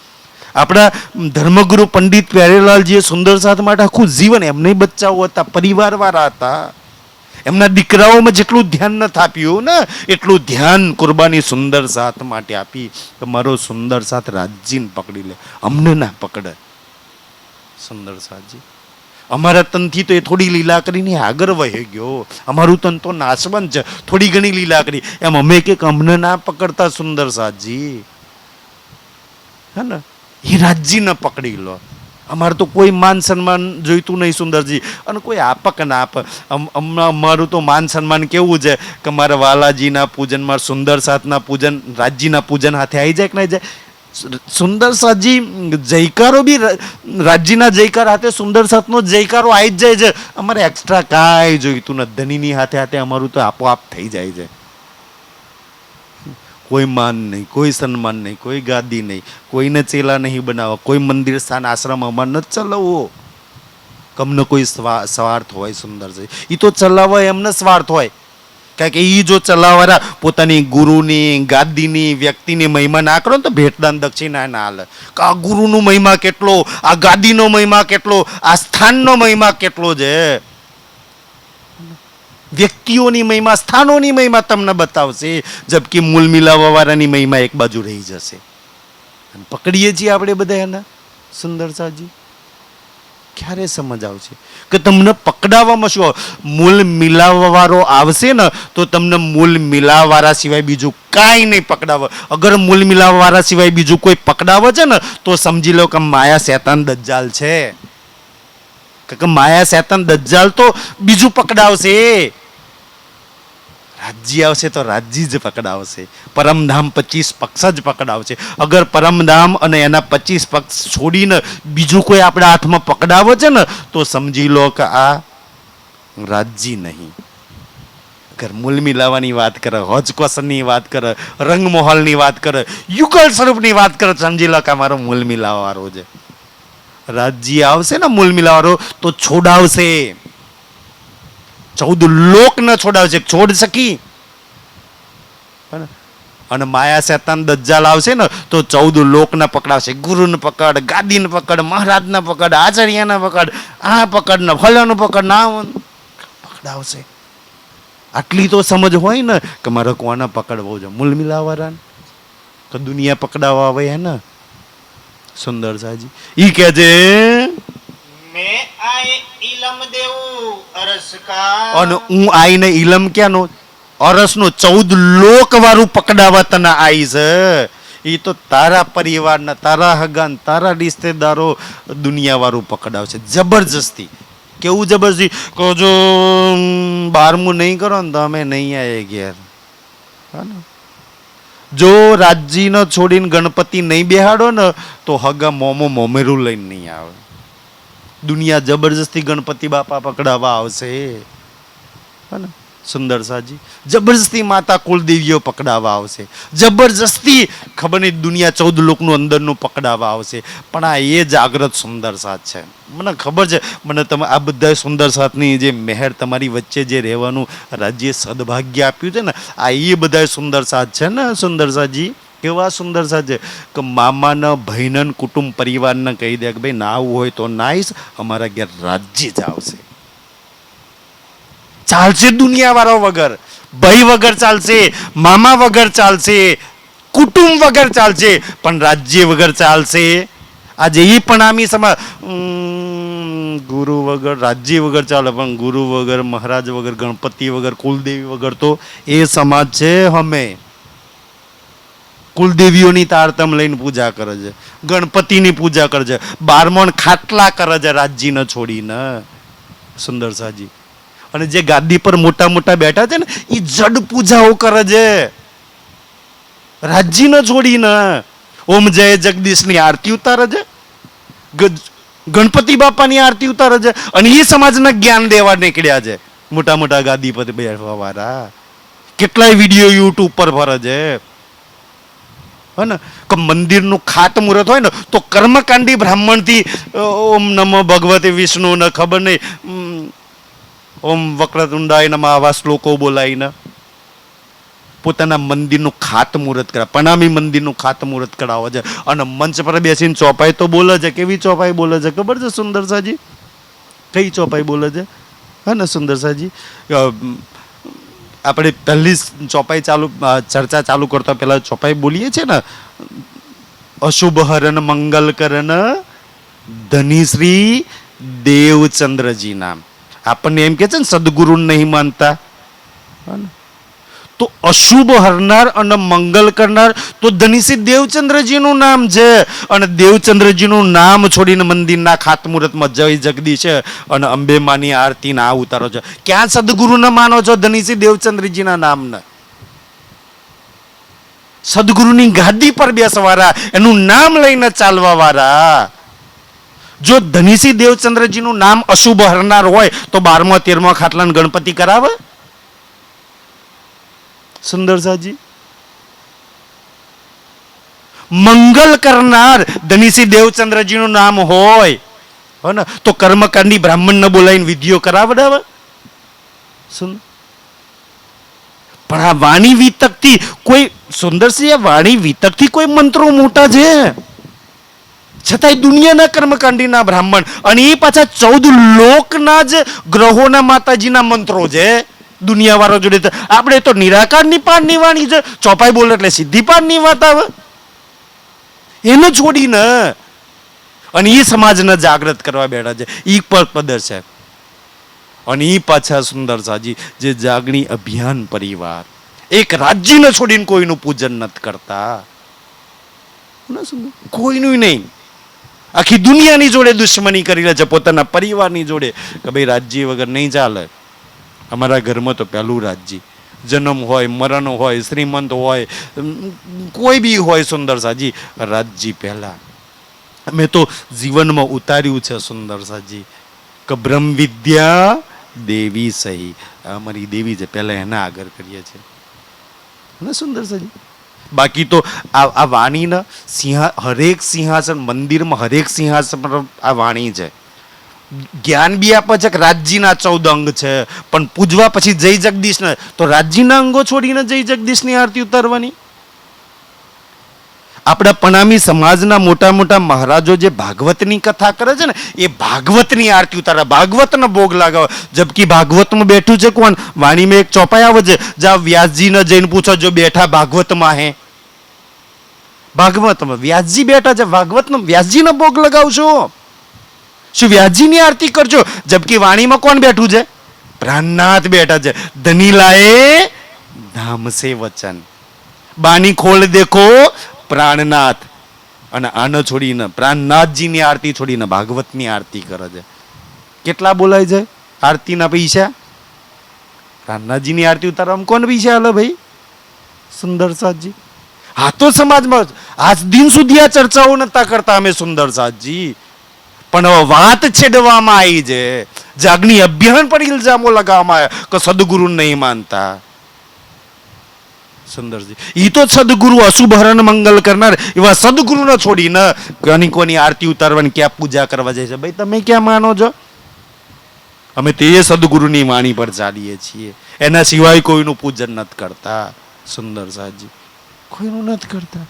આપણા ધર્મગુરુ પંડિત પ્યારેલાલજીએ સુંદર સાથ માટે આખું જીવન, એમને બચ્ચાઓ હતા, પરિવારવાળા હતા, એમના દીકરાઓમાં જેટલું ધ્યાન નથી આપ્યું ને એટલું ધ્યાન કુરબાની સુંદર સાથ માટે આપી કે મારો સુંદર સાથ રાજજીને પકડી લે, અમને ના પકડે. સુંદર સાથજી અમારા તનથી તો એ થોડી લીલા કરીને આગળ વહી ગયો. અમારું તન તો નાશવંત છે, થોડી ઘણી લીલા કરી એમ અમે કે અમને ના પકડતા સુંદર સાથજી, હે ને? એ રાજજીને પકડી લો. અમારે તો કોઈ માન સન્માન જોઈતું નહીં સુંદરજી, અને કોઈ આપક ના આપ. અમારું તો માન સન્માન કેવું છે કે મારા વાલાજીના પૂજન, મારા સુંદર સાથના પૂજન, રાજજીના પૂજન હાથે આવી જાય કે ના જાય? સુંદર સાથજી જયકારો બી રાજજીના જયકાર હાથે સુંદર સાથનો જયકારો આવી જ જાય છે. અમારે એક્સ્ટ્રા કાંઈ જોઈતું નથી. ધનીની હાથે હાથે અમારું તો આપોઆપ થઈ જાય છે. કોઈ માન નહીં, કોઈ સન્માન નહીં, કોઈ ગાદી નહીં, કોઈને ચેલા નહીં બનાવવા, કોઈ મંદિર સ્થાન આશ્રમ અમારે નથી ચલાવવો. કમને કોઈ સ્વાર્થ હોય સુંદર છે, એ તો ચલાવવા એમને સ્વાર્થ હોય. કારણ કે એ જો ચલાવવાળા પોતાની ગુરુની ગાદીની વ્યક્તિની મહિમા ના કરો ને તો ભેટદાન દક્ષિણા ના હાલે. આ ગુરુનો મહિમા કેટલો, આ ગાદીનો મહિમા કેટલો, આ સ્થાનનો મહિમા કેટલો છે. વ્યક્તિઓની મહિમા, સ્થાનોની મહિમા તમને બતાવશે, જબકે મૂળ મિલાવવાવાળાની મહિમા એક બાજુ રહી જશે. અને પકડીએ છીએ આપણે બધા એને. સુંદર સાજી ક્યારે સમજ આવશે કે તમને પકડાવવામાં શું? મૂળ મિલાવવાળો આવશે ને તો તમને મૂળ મિલાવવાળા સિવાય બીજું કાંઈ નહીં પકડાવે. અગર મૂળ મિલાવવાળા સિવાય બીજું કોઈ પકડાવે છે ને તો સમજી લો કે માયા શેતાન દજ્જાલ છે. કે માયા શેતાન દજ્જાલ તો બીજું પકડાવશે. રાજજી આવશે તો રાજજી જ પકડાવશે. પરમધામ 25 પક્ષ જ પકડાવશે. અગર પરમધામ અને એના 25 પક્ષ છોડીને બીજું કોઈ આપણા હાથમાં પકડાવે છે ને તો સમજી લો કે આ રાજજી નહીં. અગર મૂલ મિલાવાની વાત કરે, હોજકોસનની વાત કરે, રંગમહોલની વાત કરે, યુગલ સ્વરૂપની વાત કરે, સમજી લો કે અમારો મૂલ મિલાવવાળો છે. રાજજી આવશે ને મૂલ મિલાવવાળો તો છોડાવશે. 14 લોક ન છોડાવશે, છોડ શકી. અને માયા શેતાન દજ્જાલ આવશે ને તો 14 લોકને પકડાવશે. ગુરુને પકડ, ગાદીને પકડ, મહારાજને પકડ, આચાર્યને પકડ, આ પકડ ને ફલાનું પકડ, ના પકડાવશે. આટલી તો સમજ હોય ને કે મારે કોને પકડવો છે? મૂલ મિલાવવાળાને કે દુનિયા પકડાવવા આવે હે ને? સુંદર સાજી ઈ કે છે મેં આય ઇલમ દેવું અરસ કા અને હું આઈને ઇલમ ક્યાંનો અરસનો 14 લોક વાળું પકડાવા તને આઈ છે. એ તો તારા પરિવારના, તારા હગાન, તારા રિશ્તેદારો દુનિયા વાળું પકડાવશે જબરજસ્તી. કેવું જબરજસ્તી કહો જો 12મું નહીં કરો ને તો અમે નહીં આવીએ ઘેર. હા ને, જો રાજજીને છોડીને ગણપતિ નહીં બેહાડો ને તો હગા મોમો મોમેરું લઈને નહીં આવે. દુનિયા જબરજસ્તી ગણપતિ બાપા પકડાવા આવશે. હા ને સુંદર સાજી, જબરજસ્તી માતા કુલદેવીઓ પકડાવા આવશે. જબરજસ્તી ખબર નહીં દુનિયા 14 લોકનું અંદરનું પકડાવા આવશે. પણ આ એ જાગ્રત સુંદર સાથ છે. મને ખબર છે, મને તમે આ બધા સુંદર સાથની જે મહેર તમારી વચ્ચે જે રહેવાનું રાજ્ય સદભાગ્ય આપ્યું છે ને, આ એ બધા સુંદર સાથ છે ને. સુંદર સાજી કેવા સુંદર સાથ છે કે મામાના ભાઈના કુટુંબ પરિવારને કહી દે કે ભાઈ નાવું હોય તો નાઈશ, અમારા ઘેર રાજ્ય જ આવશે. ચાલશે દુનિયા વાળા વગર, ભાઈ વગર ચાલશે, મામા વગર ચાલશે, કુટુંબ વગર ચાલશે, પણ રાજ્ય વગર ચાલશે. આજે એ પણ આમી સમાજ ગુરુ વગર રાજ્ય વગર ચાલે, પણ ગુરુ વગર, મહારાજ વગર, ગણપતિ વગર, કુલદેવી વગર તો એ સમાજ છે. અમે કુલદેવીઓની તારતમ લઈને પૂજા કરે છે, ગણપતિની પૂજા કરે છે, 12મણ ખાટલા કરે છે રાજ્યને છોડીને. સુંદર સાજી, અને જે ગાદી પર મોટા મોટા બેઠા છે ને એ જડ પૂજાઓ કરે છે રાજ્યને છોડીને. ઓમ જય જગદીશની આરતી ઉતારે છે, ગણપતિ બાપાની આરતી ઉતારે છે, અને એ સમાજને જ્ઞાન દેવા નીકળ્યા છે મોટા મોટા ગાદી પર બેઠવા વાળા. કેટલાય વિડીયો યુટ્યુબ પર ફરે છે. હે ને કે મંદિરનું ખાતમુહૂર્ત હોય ને તો કર્મકાંડી બ્રાહ્મણથી ઓમ નમો ભગવતે વિષ્ણુ ને ખબર નહીં ઓમ વક્રતુંડાય નમઃ આવા શ્લોકો બોલાવીને પોતાના મંદિરનું ખાતમુહૂર્ત કરાવે, પ્રણામી મંદિરનું ખાતમુહૂર્ત કરાવે છે. અને મંચ પર બેસીને ચોપાઈ તો બોલે છે. કેવી ચોપાઈ બોલે છે ખબર છે સુંદર સાજી? કઈ ચોપાઈ બોલે છે? હા ને સુંદર સાજી, આપણે પહેલી ચોપાઈ ચર્ચા ચાલુ કરતા પહેલા ચોપાઈ બોલીએ છીએ ને, અશુભ હરણ મંગલ કરણ ધનીશ્રી દેવચંદ્રજી નામ. આપણને એમ કે છે ને સદગુરુ નહીં માનતા, તો અશુભ હરનાર અને મંગલ કરનાર તો ધનીશ્રી દેવચંદ્રજીનું નામ છે. અને દેવચંદ્રજીનું નામ છોડીને મંદિરના ખાતમુહૂર્તમાં જય જગદીશ અને અંબે માની આરતી ના ઉતારો છો. ક્યાં સદગુરુને માનો છો? ધનીશ્રી દેવચંદ્રજીના નામને. સદગુરુની ગાદી પર બેસવાળા, એનું નામ લઈને ચાલવા વાળા. જો ધનીશ્રી દેવચંદ્રજીનું નામ અશુભ હરનાર હોય તો 12મા 13મા ખાટલાને ગણપતિ કરાવે? સુંદર સાજી, મંગલ કરનાર ધનીશ્રી દેવચંદ્રજીનું નામ હોય ને તો કર્મકાંડી બ્રાહ્મણને બોલાવીને વિધિઓ કરાવડાવે. પણ આ વાણી વિતકથી કોઈ સુંદરસિંહ, આ વાણી વિતકથી કોઈ મંત્રો મોટા છે છતાંય દુનિયાના કર્મકાંડીના બ્રાહ્મણ, અને એ પાછા 14 લોકના જ ગ્રહોના માતાજીના મંત્રો છે દુનિયા વાળો જોડે. આપણે તો નિરાકારની પાનની વાણી છે, ચોપાઈ બોલે એટલે સીધી પાનની વાત આવે. એને છોડીને અને એ સમાજને જાગૃત કરવા બેઠા છે. એ પદર છે. અને એ પાછા સુંદર સાજી જે જાગણી અભિયાન પરિવાર એક રાજ્યને છોડીને કોઈનું પૂજન નથી કરતા. કોઈનું નહીં, આખી દુનિયાની જોડે દુશ્મની કરી રહ્યા છે, પોતાના પરિવારની જોડે કે ભાઈ રાજ્ય વગર નહીં ચાલે. અમારા ઘરમાં તો પહેલું રાજ્ય, જન્મ હોય, મરણ હોય, શ્રીમંત હોય, કોઈ બી હોય સુંદર સાજી, રાજ્ય પહેલા. અમે તો જીવનમાં ઉતાર્યું છે સુંદર સાજી કે બ્રહ્મ વિદ્યા દેવી સહી, અમારી દેવી છે પહેલા એના આગળ કરીએ છીએ ને સુંદર સાજી. બાકી તો આ વાણીના હરેક સિંહાસન મંદિરમાં હરેક સિંહાસન પર આ વાણી છે. જ્ઞાન બી આપે છે કે રાજ્યના 14 અંગ છે, પણ પૂજવા પછી જય જગદીશ ને તો રાજ્યના અંગો છોડીને જય જગદીશની આરતી ઉતારવાની. આપણા પણામી સમાજના મોટા મોટા મહારાજો જે ભાગવતની કથા કરે છે ને એ ભાગવતની આરતી ઉતારે, ભાગવતનો ભોગ લગાવે. જબકી ભાગવતમાં બેઠું છે કોણ? વાણીમાં એક ચોપાઈ આવે છે, જ્યાં વ્યાસજીને જઈને પૂછો જો બેઠા ભાગવતમાં હે. ભાગવતમાં વ્યાસજી બેઠા છે, ભાગવતનો વ્યાસજીનો ભોગ લગાવશો. શું વ્યાસજીની આરતી કરજો? જબકી વાણીમાં કોણ બેઠું છે? પ્રાણનાથ બેઠા છે. ધની લાએ ધામ સે વચન, બાની ખોલ દેખો પ્રાણનાથ. અને આને છોડીને પ્રાણનાથજીની આરતી છોડીને ભાગવતની આરતી કરે છે. કેટલા બોલાય છે આરતીના પૈસા? પ્રાણનાથજીની આરતી ઉતારવામાં કોણ પૈસા હાલે ભાઈ? સુંદર સાતજી. હા તો સમાજમાં આજ દિન સુધી આ ચર્ચાઓ નતા કરતા અમે સુંદર સાતજી, પણ હવે વાત છેડવામાં આવી છે. જાગની અભિયાન પર ઇલ્ઝામો લગાવવામાં આવ્યા કે સદગુરુ નહીં માનતા. સુંદરજી, ઈ તો સદગુરુ અશુભ હરણ મંગલ કરનાર એવા સદગુરુને છોડીને કોની આરતી ઉતારવાની ક્યાં પૂજા કરવા જાય છે? ભાઈ તમે ક્યાં માનો છો? અમે તે સદગુરુની વાણી પર ચાલીએ છીએ, એના સિવાય કોઈનું પૂજન નથી કરતા. સુંદર સાજી, કોઈનું નથી કરતા.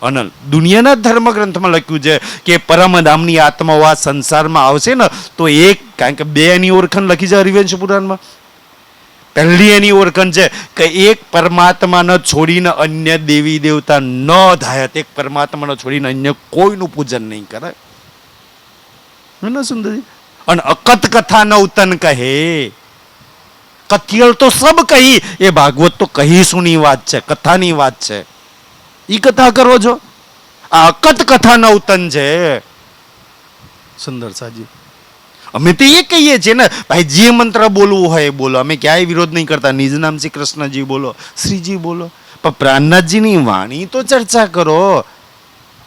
અને દુનિયાના ધર્મગ્રંથમાં લખ્યું છે કે પરમધામની આત્માઓ આ સંસારમાં આવશે ને તો એક, કારણ કે બે એની ઓળખાણ લખી છે હરિવંશ પુરાણમાં. પહેલી એની ઓળખાણ છે કે એક પરમાત્માને છોડીને અન્ય દેવી દેવતા ન ધાયત, એક પરમાત્માને છોડીને અન્ય કોઈનું પૂજન નહીં કરે. સુંદરજી, અને અકત કથા ન ઉતન કહે, કથિયલ તો સબ કહી, એ ભાગવત તો કહીશુંની વાત છે, કથાની વાત છે. ઈ કથા કરો છો? આ અકત કથા ન ઉતન છે. સુંદર સાજી, અમે તો એ કહીએ છીએ ને ભાઈ, જે મંત્ર બોલવું હોય એ બોલો, અમે ક્યાંય વિરોધ નહીં કરતા. નિજ નામ શ્રી કૃષ્ણજી બોલો, શ્રીજી બોલો, પણ પ્રાણનાથજીની વાણી તો ચર્ચા કરો.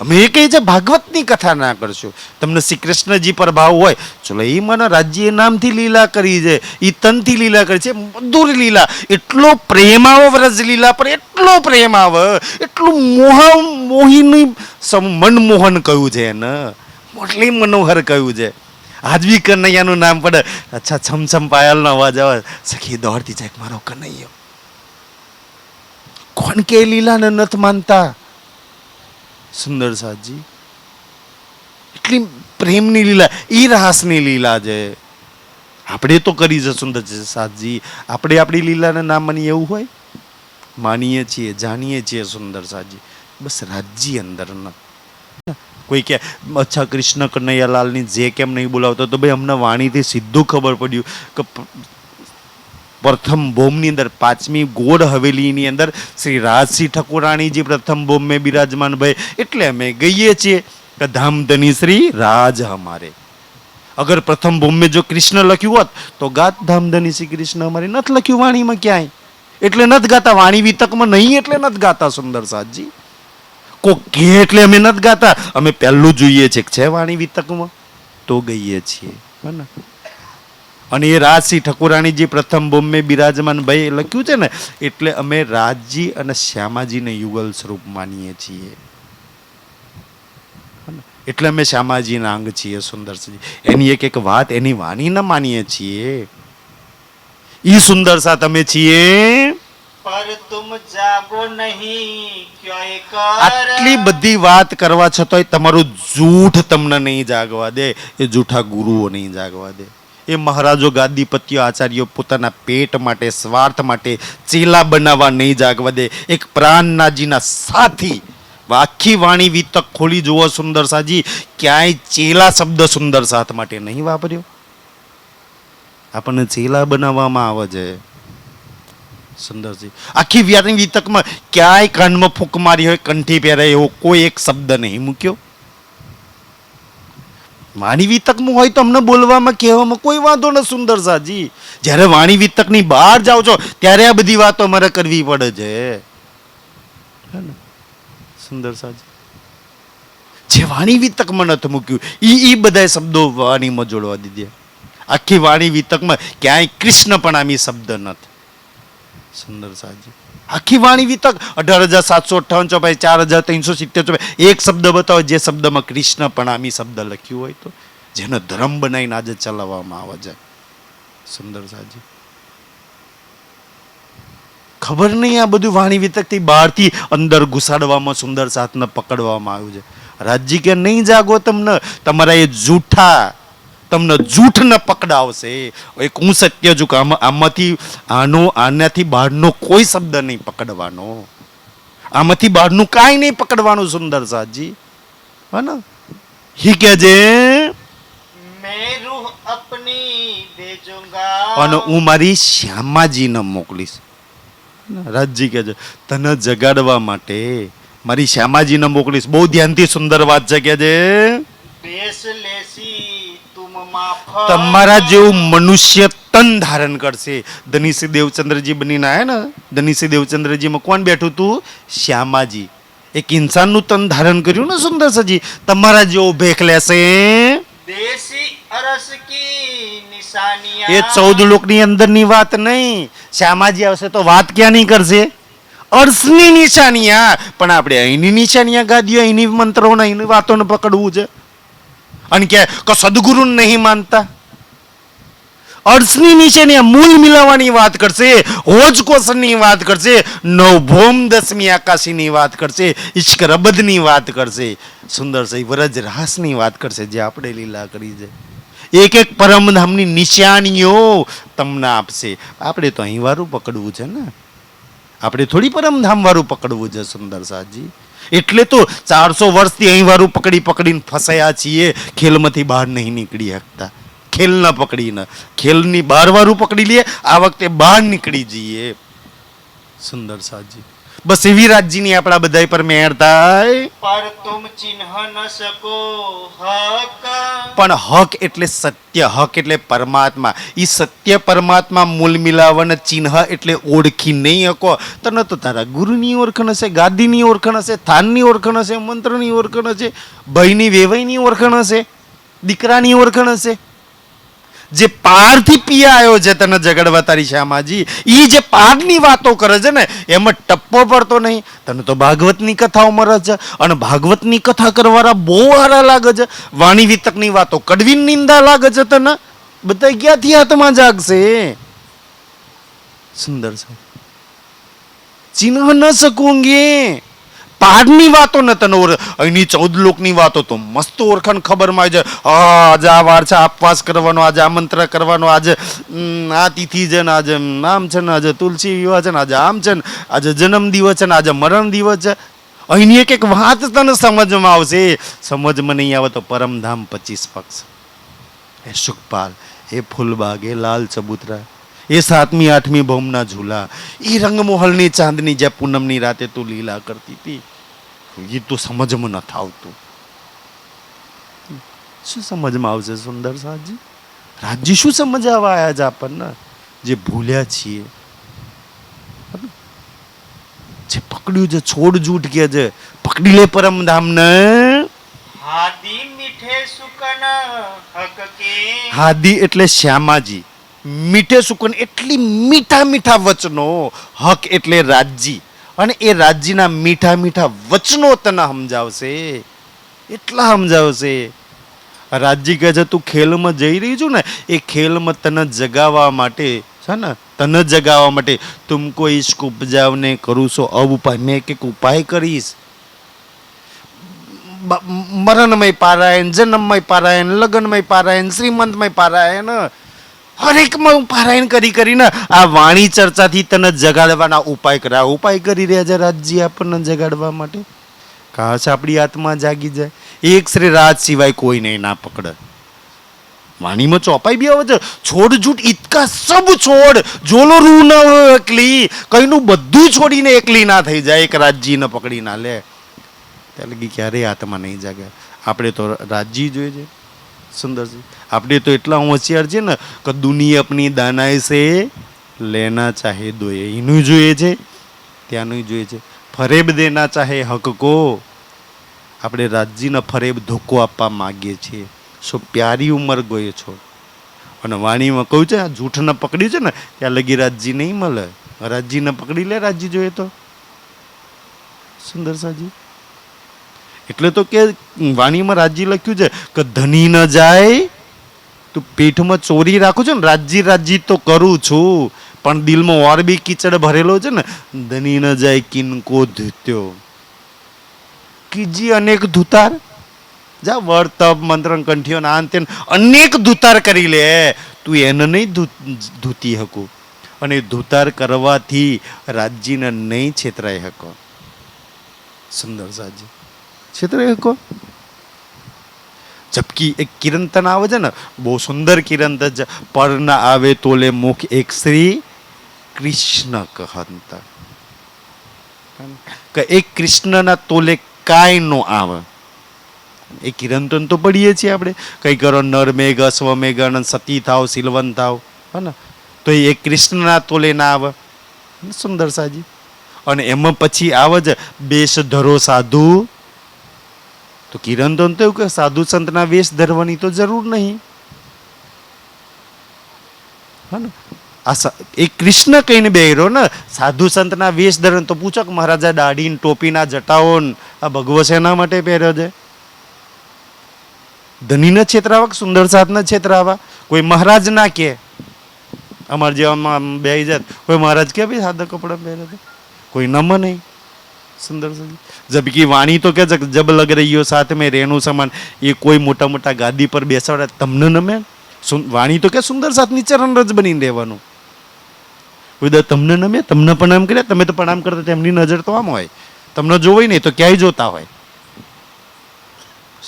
અમે એ કહીએ છીએ ભાગવતની કથા ના કરશો. તમને શ્રી કૃષ્ણજી પર ભાવ હોય, ચલો એ મને રાજ્ય નામથી લીલા કરી છે, એ તનથી લીલા કરી છે, મધુર લીલા. એટલો પ્રેમ આવે વ્રજ લીલા પર, એટલો પ્રેમ આવે, એટલું મોહિની મનમોહન કહ્યું છે એને, મોટલી મનોહર કહ્યું છે. આજ બી કનૈયાનું નામ પડે, અચ્છા છમછમ પાયલનો અવાજ આવે, સખી દોડતી જાય મારો કનૈયો. કોણ કે લીલાને નથી માનતા? સુંદર સાજી, એટલી પ્રેમની લીલા, ઈ રાસની લીલા છે. આપણે તો કરી છે સુંદર સાજી, આપણે આપણી લીલાને ના માનીએ એવું હોય? માનીએ છીએ, જાણીએ છીએ સુંદર સાજી, બસ રાજ્ય અંદર ન. કોઈ કે અચ્છા કૃષ્ણ કનૈયાલાલની જે કેમ નહીં બોલાવતો, તો ભાઈ અમને વાણીથી સીધું ખબર પડ્યું કે પ્રથમ ભોમની અંદર, પાંચમી ગોળ હવેલીની અંદર શ્રી રાજસિંહ ઠકુરાણીજી પ્રથમ ભોમ મેં બિરાજમાન ભાઈ, એટલે અમે ગઈએ છીએ કે ધામ ધની શ્રી રાજ હમારે. અગર પ્રથમ ભોમ મેં જો કૃષ્ણ લખ્યું હોત તો ગાત ધામ ધની શ્રી કૃષ્ણ અમારે. નથી લખ્યું વાણીમાં ક્યાંય, એટલે નથી ગાતા. વાણી વિતકમાં નહીં એટલે નથી ગાતા. સુંદર સાજી, કોક કે એટલે અમે નથી ગાતા. અમે પહેલું જોઈએ છે કે છે વાણી વિતકમાં તો ગઈએ છીએ. બને. અને એ રાજસિંહ ઠકુરાણીજી પ્રથમ બોમ્બે બિરાજમાન ભાઈ લખ્યું છે ને, એટલે અમે રાજજી અને શ્યામાજીને યુગલ સ્વરૂપ માનીએ છીએ. એટલે અમે શ્યામાજીના અંગ છીએ. સુંદરજી, એની એક એક વાત, એની વાણી ન માનીએ છીએ. ઈ સુંદર સા તમે છીએ. પર તુમ જાગો નહીં ક્યોય કર. આટલી બધી વાત કરવા છતાંય તમારું જૂઠ તમને નહીં જાગવા દે, એ જૂઠા ગુરુઓ નહીં જાગવા દે. એ મહારાજો ગાદીપતિઓ આચાર્યો પોતાના પેટ માટે, સ્વાર્થ માટે ચેલા બનાવવા નહીં જાગવા દે. એક પ્રાણનાથજીના સાથી, આખી વાણી વિતક ખોલી જુઓ સુંદર સાજી, ક્યાંય ચેલા શબ્દ સુંદર સાથ માટે નહીં વાપર્યો. આપણને ચેલા બનાવવામાં આવે છે. સુંદરજી, આખી વ્યાની વિતકમાં ક્યાંય કાનમાં ફૂંક મારી હોય, કંઠી પહેરાય એવો કોઈ એક શબ્દ નહીં મૂક્યો. વાણી વિતકમાં હોય તો અમને બોલવામાં કહેવામાં કોઈ વાંધો ન. સુંદર સાજી, જ્યારે વાણી વિતકની બહાર જાઓ છો ત્યારે આ બધી વાતો અમારે કરવી પડે છે. સુંદર સાજી, જે વાણી વિતકમાં નથી મૂક્યું ઈ બધા શબ્દો વાણીમાં જોડવા દીધે. આખી વાણી વિતકમાં ક્યાંય કૃષ્ણપણામી શબ્દ નથી. સુંદર સાજી, આખી વાણી વિતક 18,758 ચોપાઈ 4,370 ચોપાઈ એક શબ્દ બતાવો જે શબ્દમાં કૃષ્ણપણામી શબ્દ લખ્યું હોય તો, જેનો ધર્મ બનાવીને આજે ચલાવવામાં આવે છે. સુંદર સાજી, ખબર નહીં આ બધું વાણી વિતકથી બહારથી અંદર ઘુસાડવામાં સુંદર સાથને પકડવામાં આવ્યું છે. રાજજી કે નહીં જાગો, તમને તમારા એ જૂઠા તમને જૂઠ ન પકડાવશે. એક હું સત્ય છું કે આમાંથી આનાથી બહારનો કોઈ શબ્દ નહીં પકડવાનો, આમાંથી બહારનું કાંઈ નહીં પકડવાનું. સુંદર સાજી, હા ને, ही કે છે मैं रूह अपनी भेजूंगा અને હું મારી શ્યામાજીને મોકલીશ. રાજજી કે છે તને જગાડવા માટે મારી શ્યામાજીને મોકલીશ. બહુ ધ્યાનથી સુંદર વાત છે કે છે बेस लेसी तुम माफा તમારા જેવું મનુષ્ય તન ધારણ કરશે. ધનીસિંહ દેવચંદ્રજી બનીને આયા ને, ધનીસિંહ દેવચંદ્રજીમાં કોણ બેઠું હતું? શ્યામાજી. એક ઇન્સાનનું તન ધારણ કર્યું ને સુંદર સજી. તમારા જેવો ભેખ લેશે. देसी अरस की निशानियां એ 14 લોકની અંદરની વાત નહીં. શ્યામાજી આવશે તો વાત ક્યાં નહીં કરશે? અર્શની નિશાનિયા. પણ આપણે અહીંની નિશાનિયા ગાદીઓ, અહીંની મંત્રોને, અહીંની વાતોને પકડવું છે. અને કે સદગુરુને નહીં માનતા. અર્શની નિશાનિયા મૂળ મિલાવવાની વાત કરશે, હોજકોશની વાત કરશે, નવભૌમ દસમી આકાશીની વાત કરશે, ઇશ્ક રબદની વાત કરશે, સુંદર સહી વરજ રાસની વાત કરશે જે આપણે લીલા કરી છે. એક એક પરમધામની નિશાનીઓ તમને આપશે. આપણે તો અહીં વારું પકડવું છે ને, આપણે થોડી પરમધામ વાળું પકડવું છે સુંદર સાજી. એટલે તો 400 વર્ષથી અહીં વાળું પકડીને ફસાયા છીએ. ખેલમાંથી બહાર નહીં નીકળી શકતા. ખેલ ન પકડીને ખેલની બહાર વાળું પકડી લઈએ. આ વખતે બહાર નીકળી જઈએ સુંદર સાજી. બસ એવી રાજ્યની આપણા બધા પર મેર થાય. पर तुम चिन्ह न सको हक પણ હક એટલે સત્ય, હક એટલે પરમાત્મા. એ સત્ય પરમાત્મા મૂળ મિલાવન ચિહ્ન એટલે ઓળખી નહીં શકો. તને તો તારા ગુરુની ઓળખાણ હશે, ગાદીની ઓળખાણ હશે, થાનની ઓળખાણ હશે, મંત્રની ઓળખાણ હશે, ભાઈની વેવાઈની ઓળખાણ હશે, દીકરાની ઓળખાણ હશે. જે પારથી પિયા આવ્યો છે તને જગાડવા તારી શ્યામાજી, એ જે પારની વાતો કરે છે ને એમાં ટપ્પો પડતો નહીં. તને તો ભાગવતની કથાઓ મળે છે અને ભાગવતની કથા કરવાના બહુ સારા લાગે છે. વાણી વિતકની વાતો કડવી નિંદા લાગે છે તને. બધા ક્યાંથી હાથમાં જાગશે? સુંદર છે. ચિન્હ ન શકુંગે. પહાડની વાતો ને તને અહીંની 14 લોકની વાતો તો મસ્ત ઓળખાણ ખબરમાં આવી જાય. આજે આ વાર છે, આપવાસ કરવાનો, આજે આમંત્ર કરવાનો, આજે આ તિથિ છે ને, આજે આમ છે ને, આજે તુલસી વિવાહ છે ને, આજે આમ છે ને, આજે જન્મ દિવસ છે ને, આજે મરણ દિવસ છે. અહીંની એક એક વાત તને સમજમાં આવશે. સમજમાં નહીં આવે તો પરમધામ 25 પક્ષ, એ સુખપાલ, એ ફૂલબાગ, એ લાલ ચબૂતરા, એ 7મી 8મી ભૌમના ઝૂલા, એ રંગમોહલની ચાંદની જે પૂનમની રાતે તું લીલા કરતી હતી, એ તો સમજમાં નથી આવતું. શું સમજમાં આવશે સુંદર સાજી? રાજ્ય શું સમજાવવા આવ્યા છે આપણને? જે ભૂલ્યા છીએ, જે પકડ્યું છે, છોડ જૂઠ કે છે, પકડી લે પરમધામને. हादी मीठे सुकन हक के હાદી એટલે શ્યામાજી, મીઠે સુકન એટલી મીઠા મીઠા વચનો, હક એટલે રાજ્ય, અને એ રાજ્યના મીઠા મીઠા વચનો તને સમજાવશે. એટલા સમજાવશે. રાજ્ય કહે છે તું ખેલમાં જઈ રહી છું ને, એ ખેલમાં તને જગાવવા માટે છે ને, તને જગાવવા માટે તુમકો ઇશ્ક ઉપજાવને કરું છો અબ ઉપાય. મેં એક ઉપાય કરીશ. મરણમય પારાયણ, જન્મમય પારાયણ, લગ્નમય પારાયણ, શ્રીમંતમય પારાયણ, હરેકમાં પારાયણ કરીને આ વાણી ચર્ચાથી તને જગાડવાના ઉપાય કર્યા. ઉપાય કરી રહ્યા છે રાજજી આપણને જગાડવા માટે. કાશ આપણી આત્મા જાગી જાય. એક શ્રી રાજ સિવાય કોઈ નહીં ના પકડે. વાણીમાં ચોપાઈ બી આવે છે. છોડ જૂઠ ઇતકા સબ છોડ, જોલો રૂ ન હોય એકલી, કઈનું બધું છોડીને એકલી ના થઈ જાય. એક રાજજીને પકડી ના લે ત્યાં લગી ક્યારેય આત્મા નહીં જાગે. આપણે તો રાજજી જોઈએ છે સુંદરજી. આપણે તો એટલા હોશિયાર છે ને કે દુનિયા આપની દાનાઈ સે લેના ચાહે દો, એનું જોઈએ છે, ત્યાંનું જોઈએ છે. ફરેબ દેના ચાહે હક કો, આપણે રાજજીને ફરેબ ધોકો આપવા માગીએ છીએ. શું પ્યારી ઉંમર ગયો છો. અને વાણીમાં કહું છે આ જૂઠને પકડ્યું છે ને ત્યાં લગી રાજજી નહીં મળે. રાજજીને પકડી લે રાજજી જોઈએ તો સુંદર સાજી. એટલે તો કે વાણીમાં રાજજી લખ્યું છે કે ધની ન જાય. તું પેટમાં ચોરી રાખું છું ને, રાજજી રાજજી તો કરું છું પણ દિલમાં ઓર બી કીચડ ભરેલો છે ને. ધની ન જાય કિનકો ધૂત્યો, કીજી અનેક ધૂતાર. જા વર તપ મંત્ર કંઠીઓ ના અંતે અનેક ધૂતાર કરી લે. તું એને નહીં ધૂતી હકું, અને ધૂતાર કરવાથી રાજજીને નહીં છેતરાઈ હકો. સુંદર સાજી છેતરાઈ હકો. ઝબકી એક કિરંતન આવે છે ને, બહુ સુંદર કિરંતન છે. પર ના આવે તોલે મુખ એક શ્રી કૃષ્ણ કહંત, કે એક કૃષ્ણના તોલે કાંઈ નો આવે. એ કિરંતન તો પડીએ છીએ આપણે, કઈ કરો નર મેઘ અશ્વમેઘ અને સતી થાવ સિલવંત થાવ, હે ને, તો એ કૃષ્ણના તોલે ના આવે. સુંદર સાજી. અને એમાં પછી આવે છે બેસ ધરો સાધુ, તો કિરંતન તો એવું કે સાધુ સંતના વેશ ધરવાની તો જરૂર નહીં, હે ને. એ કૃષ્ણ કહીને બેરો ને, સાધુ સંતના વેશ ધરણ તો પૂછો કે મહારાજા દાઢી ટોપીના જટાઓ આ ભગવો શેના માટે પહેર્યો છે? ધનીને છેતરાવા કે સુંદર સાધને છેતરાવા? કોઈ મહારાજ ના કે અમારે જેવામાં બે જાત કોઈ મહારાજ કે ભાઈ સાદા કપડા પહેરે છે, કોઈ નમ નહીં. સુંદર જબકી વાણી તો કે જબ લગ રહ્યો સાથ મેં રેણુ સમાન, એ કોઈ મોટા મોટા ગાદી પર બેસાડે તમને નમે? વાણી તો કે સુંદર સાથની ચરણ રજ બનીને રહેવાનું. તમને નમે, તમને પ્રણામ કર્યા, તમે તો પ્રણામ કરતા તેમની નજર તો આમ હોય, તમને જોવાય નહીં તો ક્યાંય જોતા હોય.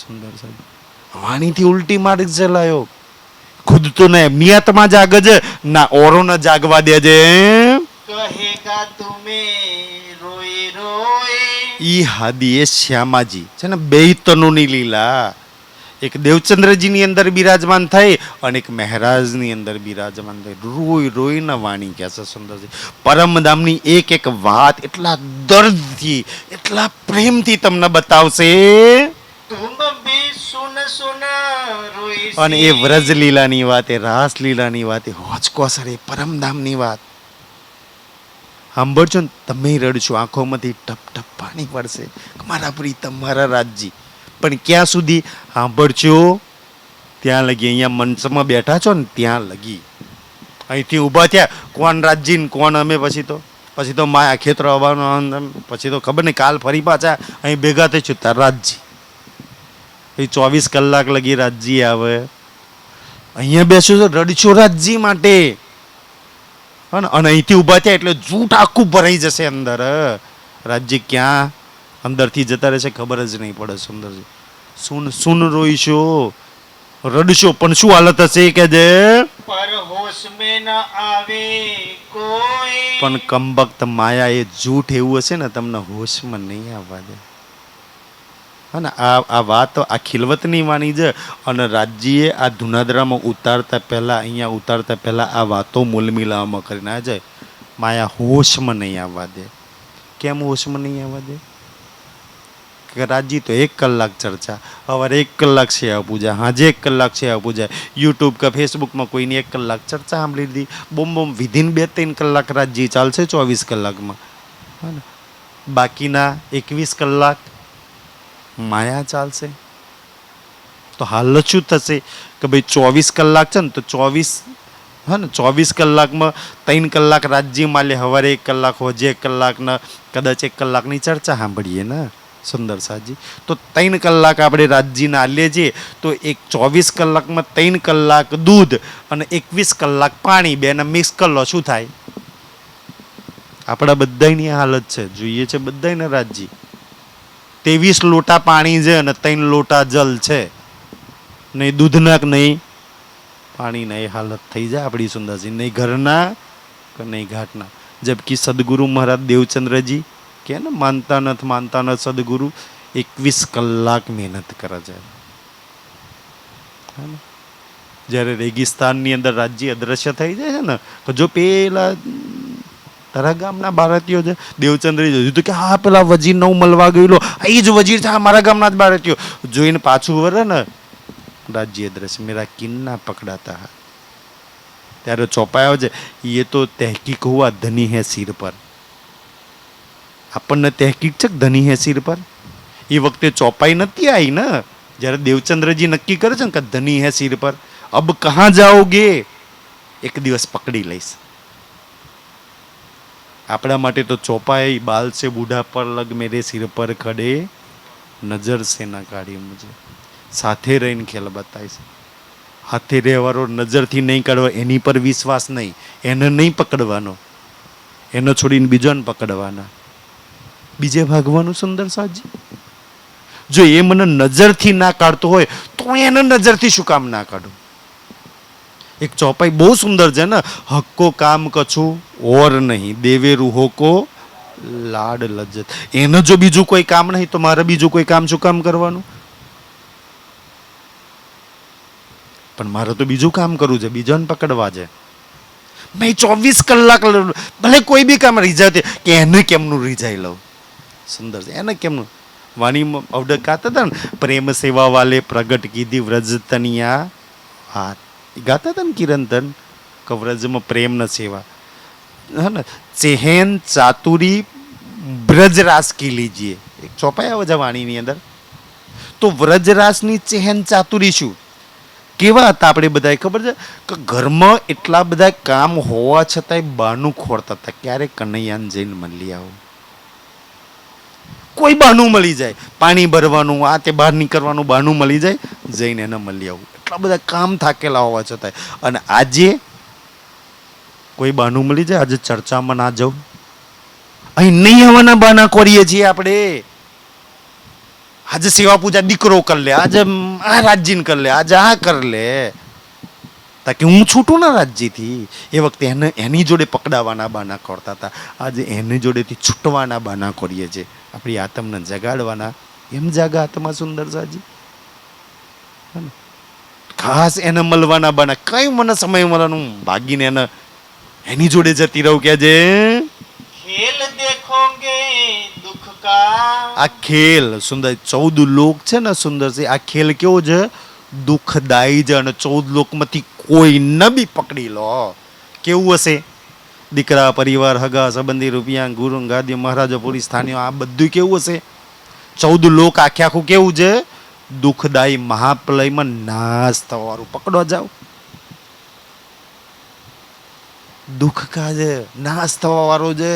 સુંદર સાહેબ વાણીથી ઉલટી માર્ગ ચલાયો, ખુદ તો ને એમની આત્મા જાગે છે ના ઓરો ન જાગવા દે છે. કહેગા તુમે રોએ રોએ, ઈ હાદી એ શ્યામાજી છે ને, બે તનુની લીલા, એક દેવચંદ્રજીની અંદર બિરાજમાન થઈ અને એક મહારાજની અંદર બિરાજમાન થઈ. રોઈ રોઈને વાણી કહે છે સુંદરજી. પરમધામની એક એક વાત એટલા દર્દથી એટલા પ્રેમથી તમને બતાવશે. તુમ ભી સુન સુન રોઈ, અને એ વ્રજલીલાની વાત, એ રાસલીલાની વાત, એ હોચકોસર, એ પરમધામની વાત સાંભળજો ને તમે રડશો, આંખોમાંથી ટપ ટપ પાણી પડશે. મારા પ્રીતમ, મારા રાજજી. પણ ક્યાં સુધી સાંભળજો? ત્યાં લગી. અહીંયા મંચમાં બેઠા છો ને ત્યાં લગી. અહીંથી ઊભા થયા, કોણ રાજજી ને કોણ અમે, પછી તો માયા ખેતર આવવાનો, પછી તો ખબર નહીં કાલ ફરી પાછા અહીં ભેગા થઈશું. તાર રાજજી એ 24 કલાક લગી રાજજી આવે. અહીંયા બેસો છો રડશો રાજજી માટે, અને અહીંથી ઊભા થયા એટલે જૂઠ આખું ભરાઈ જશે અંદર. રાજજી ક્યાં અંદરથી જતા રહેશે ખબર જ નહીં પડે. સુંદરજી સુન સુન રોઈશો, રડશો, પણ શું હાલત હશે કે જે પર હોશ में न આવે કોઈ, પણ કમબખ્ત માયા એ જૂઠ એવું હશે ને તમને હોશમાં નહીં આવવા દે. હા ને, આ વાત આ ખિલવતની વાણી છે. અને રાજ્યએ આ ધુનાદરામાં ઉતારતા પહેલા, અહીંયા ઉતારતા પહેલા આ વાતો મૂલમિલામાં કરીને આ જાય. માયા હોશમાં નહીં આવવા દે. કેમ હોશમાં નહીં આવવા દે? કે રાજજી તો 1 કલાક ચર્ચા, સવારે 1 કલાક સેવા પૂજા, હાજે 1 કલાક સેવા પૂજા, યુટ્યુબ કે ફેસબુકમાં કોઈની 1 કલાક ચર્ચા સાંભળી લીધી. બોમ વિધિન 2-3 કલાક રાજજી ચાલશે 24 કલાકમાં. હા ને, બાકીના 21 કલાક માયા ચાલશે. તો હાલ શું થશે કે ભાઈ 24 કલાક છે ને, તો 24, હા ને, 24 કલાકમાં 3 કલાક રાજ્ય માલે, સવારે 1 કલાક, હોજે 1 કલાકના કદાચ 1 કલાકની ચર્ચા સાંભળીએ ને સુંદર સાજી, તો 3 કલાક આપણે રાજ્યના આલીએ છીએ. તો એક 24 કલાકમાં 3 કલાક દૂધ અને 21 કલાક પાણી, બેને મિક્સ કરી લો, શું થાય? આપણા બધાની હાલત છે, જોઈએ છે બધાને રાજ્ય. 23 લોટા પાણી છે અને 3 લોટા જલ છે, નહીં દૂધના કે નહીં પાણીના. એ હાલત થઈ જાય આપણી સુંદરજી, નહીં ઘરના કે નહીં ઘાટના. જબકી સદગુરુ મહારાજ દેવચંદ્રજી કે ને, માનતા નથી સદગુરુ 21 કલાક મહેનત કરે છે. જ્યારે રેગિસ્તાનની અંદર રાજ્ય અદ્રશ્ય થઈ જાય છે ને, તો જો પેલા તારા ગામના ભારતીયો છે, દેવચંદ્રજી જોયું કે હા પેલા વજીર નવ મળવા ગયેલો, એ જ વજીર છે, મારા ગામના જ ભારતીયો. જોઈને પાછું વરે ને રાજ્ય દ્રશ્ય, મેરા કિન્ના પકડાતા હા. ત્યારે ચોપાયો છે, એ તો તહેકીક હુઆ ધની હે સિર પર. આપણને તહેકીક છે ધની હે સિર પર. એ વખતે ચોપાઈ નથી આવી ને, જ્યારે દેવચંદ્રજી નક્કી કરે છે ને કે ધની હે સિર પર, અબ કહાં જાઓગે, એક દિવસ પકડી લઈશ. આપણા માટે તો ચોપાઈ, બાલ સે બૂઢા પર લગ મેરે સિર પર ખડે, નજર સે ના કાઢી મુજે. સાથે રહીને ખેલ બતાવીશ. હાથે રહેવાળો નજરથી નહીં કાઢવા, એની પર વિશ્વાસ નહીં, એને નહીં પકડવાનો, એનો છોડીને બીજોને પકડવાના, બીજે ભાગવાનું. સુંદર સાજી જો એ મને નજરથી ના કાઢતો હોય તો હું એને નજરથી શું કામ ના કાઢું? એક ચોપાઈ બહુ સુંદર છે ને, હક્કો કામ કછું ઓર નહીં, દેવે રૂહો કો લાડ લજ્જત. એને જો બીજું કોઈ કામ નહીં તો મારે બીજું કોઈ કામ શું કામ કરવાનું? પણ મારે તો બીજું કામ કરવું છે, બીજાને પકડવા છે. મેં 24 કલાક ભલે કોઈ બી કામ રીઝાય કે એને કેમનું રીઝાઈ લઉં. સુંદર છે, એને કેમનું. વાણીમાં અવડક ગાતા હતા ને, પ્રેમ સેવા વાલે પ્રગટ કીધી વ્રજ તનિયા હાથ. ગાતા હતા ને કિરંતન કે વ્રજમાં પ્રેમ ન સેવા હે ને, ચેહેન ચાતુરી બ્રજરાસ કી લીજીએ. એક ચોપાઈ આવે છે વાણીની અંદર. તો વ્રજરાસની ચેહેન ચાતુરી શું? કેવા હતા આપણે બધા ખબર છે કે ઘરમાં એટલા બધા કામ હોવા છતાંય બાનું ખોરતા હતા, ક્યારે કનૈયાને જઈને મળી આવો. કોઈ બાનું મળી જાય, પાણી ભરવાનું, આ તે બહાર નીકળવાનું બાનું મળી જાય, જઈને એને મળી આવું. એટલા બધા કામ થાકેલા હોવા છતાંય. અને આજે કોઈ બાનું મળી જાય, આજે ચર્ચામાં ના જાઉં, અહીં નહીં આવવાના બાના કરીએ છીએ આપણે. આજે સેવા પૂજા દીકરો કરી લે, આજે આ રાજ્યને કરી લે, આજે આ કરી લે, તાકે હું છૂટું ના રાજ્યથી. એ વખતે એને એની જોડે પકડાવાના બાના કરતા હતા, આજે એની જોડેથી છૂટવાના બાના કરીએ છીએ. આપણી આત્મને જગાડવાના. એમ જાગા આત્મા સુંદર સાજી, ખાસ એને મળવાના બાના. કઈ મને સમય મળવાનું, ભાગીને એને એની જોડે જતી રહું કે જે खेल देखोगे दुख का. આ ખેલ સુંદર 14 લોક છે ને સુંદર છે. આ ખેલ કેવો છે? દુઃખદાયી છે. અને 14 લોકમાંથી કોઈ ન બી પકડી લો. કેવું હશે? દીકરા, પરિવાર, હગા સંબંધી, રૂપિયા, ગુરુ, ગાદી, મહારાજો, પોલીસ, સ્થાનીઓ, આ બધું કેવું હશે? 14 લોક આખે આખું કેવું છે? દુઃખદાયી, મહાપ્રલયમાં નાશ થવાવાળું. પકડો જાવ, દુઃખ કા છે, નાશ થવા વાળો છે.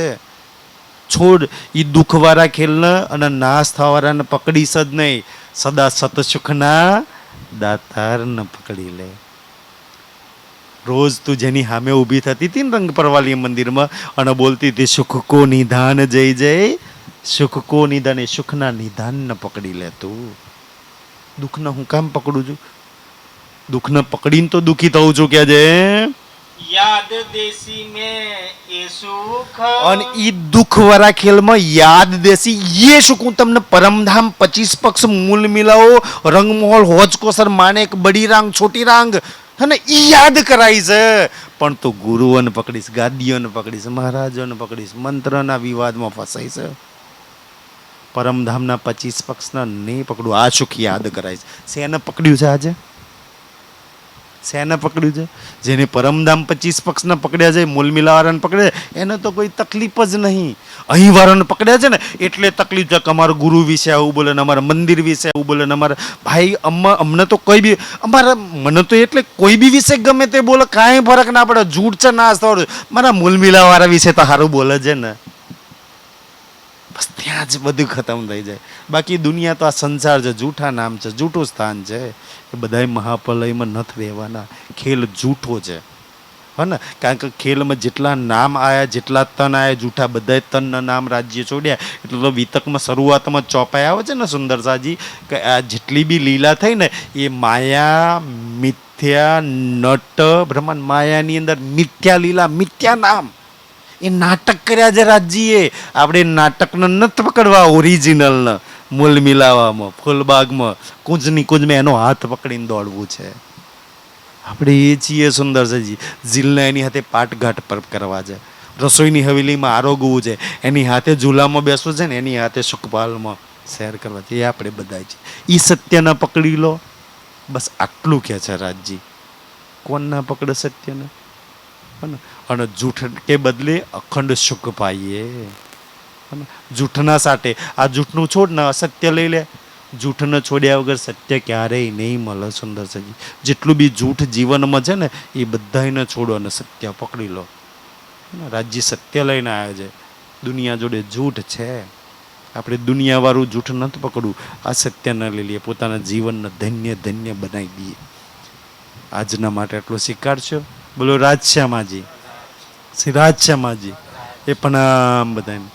છોડ એ દુઃખ વાળા ખેલને અને નાશ થવા વાળાને પકડીશ જ નહીં. સદા સત સુખના દાતાર ન પકડી લે. રોજ તું જેની સામે ઊભી થતી હતી ને રંગપરવાલી મંદિરમાં અને બોલતી હતી સુખ કો નિધાન જય જય, સુખ કો નિધાન, એ સુખના નિધાન ન પકડી લે. તું દુઃખને હું કામ પકડું છું? દુઃખને પકડીને તો દુઃખી થવું છું કે છે. याद देसी में ये सुख. અને ઈ દુઃખ વાળા ખેલમાં યાદ દેસી ये સુખ. હું તમને પરમધામ 25 પક્ષ મૂલ મિલાવો, રંગમહોલ, હોજકોસર, માનેક, બડી રાંગ, છોટી રાંગ, અને ઈ યાદ કરાય છે. પણ તું ગુરુઓને પકડીશ, ગાદીઓને પકડીશ, મહારાજોને પકડીશ, મંત્રના વિવાદમાં ફસાય છે. પરમધામના 25 પક્ષના નહીં પકડું. આ સુખ યાદ કરાય છે. શેને પકડ્યું છે આજે? શેને પકડ્યું છે? જેને પરમધામ 25 પક્ષને પકડ્યા છે, મૂલ મિલાવાળાને પકડે, એને તો કોઈ તકલીફ જ નહીં. અહીં વાળાને પકડ્યા છે ને એટલે તકલીફ છે કે અમારા ગુરુ વિશે આવું બોલે ને અમારા મંદિર વિશે આવું બોલે ને અમારા ભાઈ અમને તો કોઈ બી અમારા મને તો એટલે કોઈ બી વિશે ગમે તે બોલે, કાંઈ ફરક ના પડે. જૂઠ છે ના થવાનું. મારા મૂલ મિલાવાળા વિશે તો સારું બોલે છે ને, બસ ત્યાં જ બધું ખતમ થઈ જાય. બાકી દુનિયા તો આ સંસાર છે, જૂઠા નામ છે, જૂઠું સ્થાન છે. એ બધાય મહાપ્રલયમાં નથી રહેવાના. ખેલ જૂઠો છે, હે ને? કારણ કે ખેલમાં જેટલા નામ આવ્યા, જેટલા તન આવ્યા, જૂઠા બધાય તનના નામ રાજ્ય છોડ્યા. એટલે તો વિતકમાં શરૂઆતમાં ચોપાઈ આવે છે ને સુંદર સાજી, કે આ જેટલી બી લીલા થઈ ને એ માયા, મિથ્યા, નટ, બ્રહ્માંડ. માયાની અંદર મિથ્યા લીલા, મિથ્યા નામ, એ નાટક કર્યા છે રાજ્યએ. આપણે નાટકને નથી પકડવા, ઓરિજિનલને મૂલ મિલાવામાં, ફૂલબાગમાં, કુંજની કુંજમાં એનો હાથ પકડીને દોડવું છે. આપણે એ છીએ સુંદર છે. જીલને એની હાથે પાટઘાટ પર કરવા છે, રસોઈની હવેલીમાં આરોગવું છે, એની હાથે ઝૂલામાં બેસવું છે ને એની હાથે સુખપાલમાં શેર કરવા છે. એ આપણે બધા છે. એ સત્યને પકડી લો, બસ આટલું કહે છે રાજજી. કોણ ના પકડે સત્યને? અને જૂઠ કે બદલે અખંડ સુખ પાઈએ. જૂઠના સાથે આ જૂઠનું છોડ ને અસત્ય લઈ લે. જૂઠને છોડ્યા વગર સત્ય ક્યારેય નહીં મળે સુંદર છે. જેટલું બી જૂઠ જીવનમાં છે ને એ બધાને છોડો અને સત્ય પકડી લો. રાજ્ય સત્ય લઈને આવ્યો છે. દુનિયા જોડે જૂઠ છે, આપણે દુનિયાવાળું જૂઠ નથી પકડવું. આ સત્ય ન લઈ લઈએ, પોતાના જીવનને ધન્ય ધન્ય બનાવી દઈએ. આજના માટે એટલું સ્વીકારશો? બોલો રાજશ્યામાજી, શ્રી રાજશ્યામાજી. એ પણ બધાને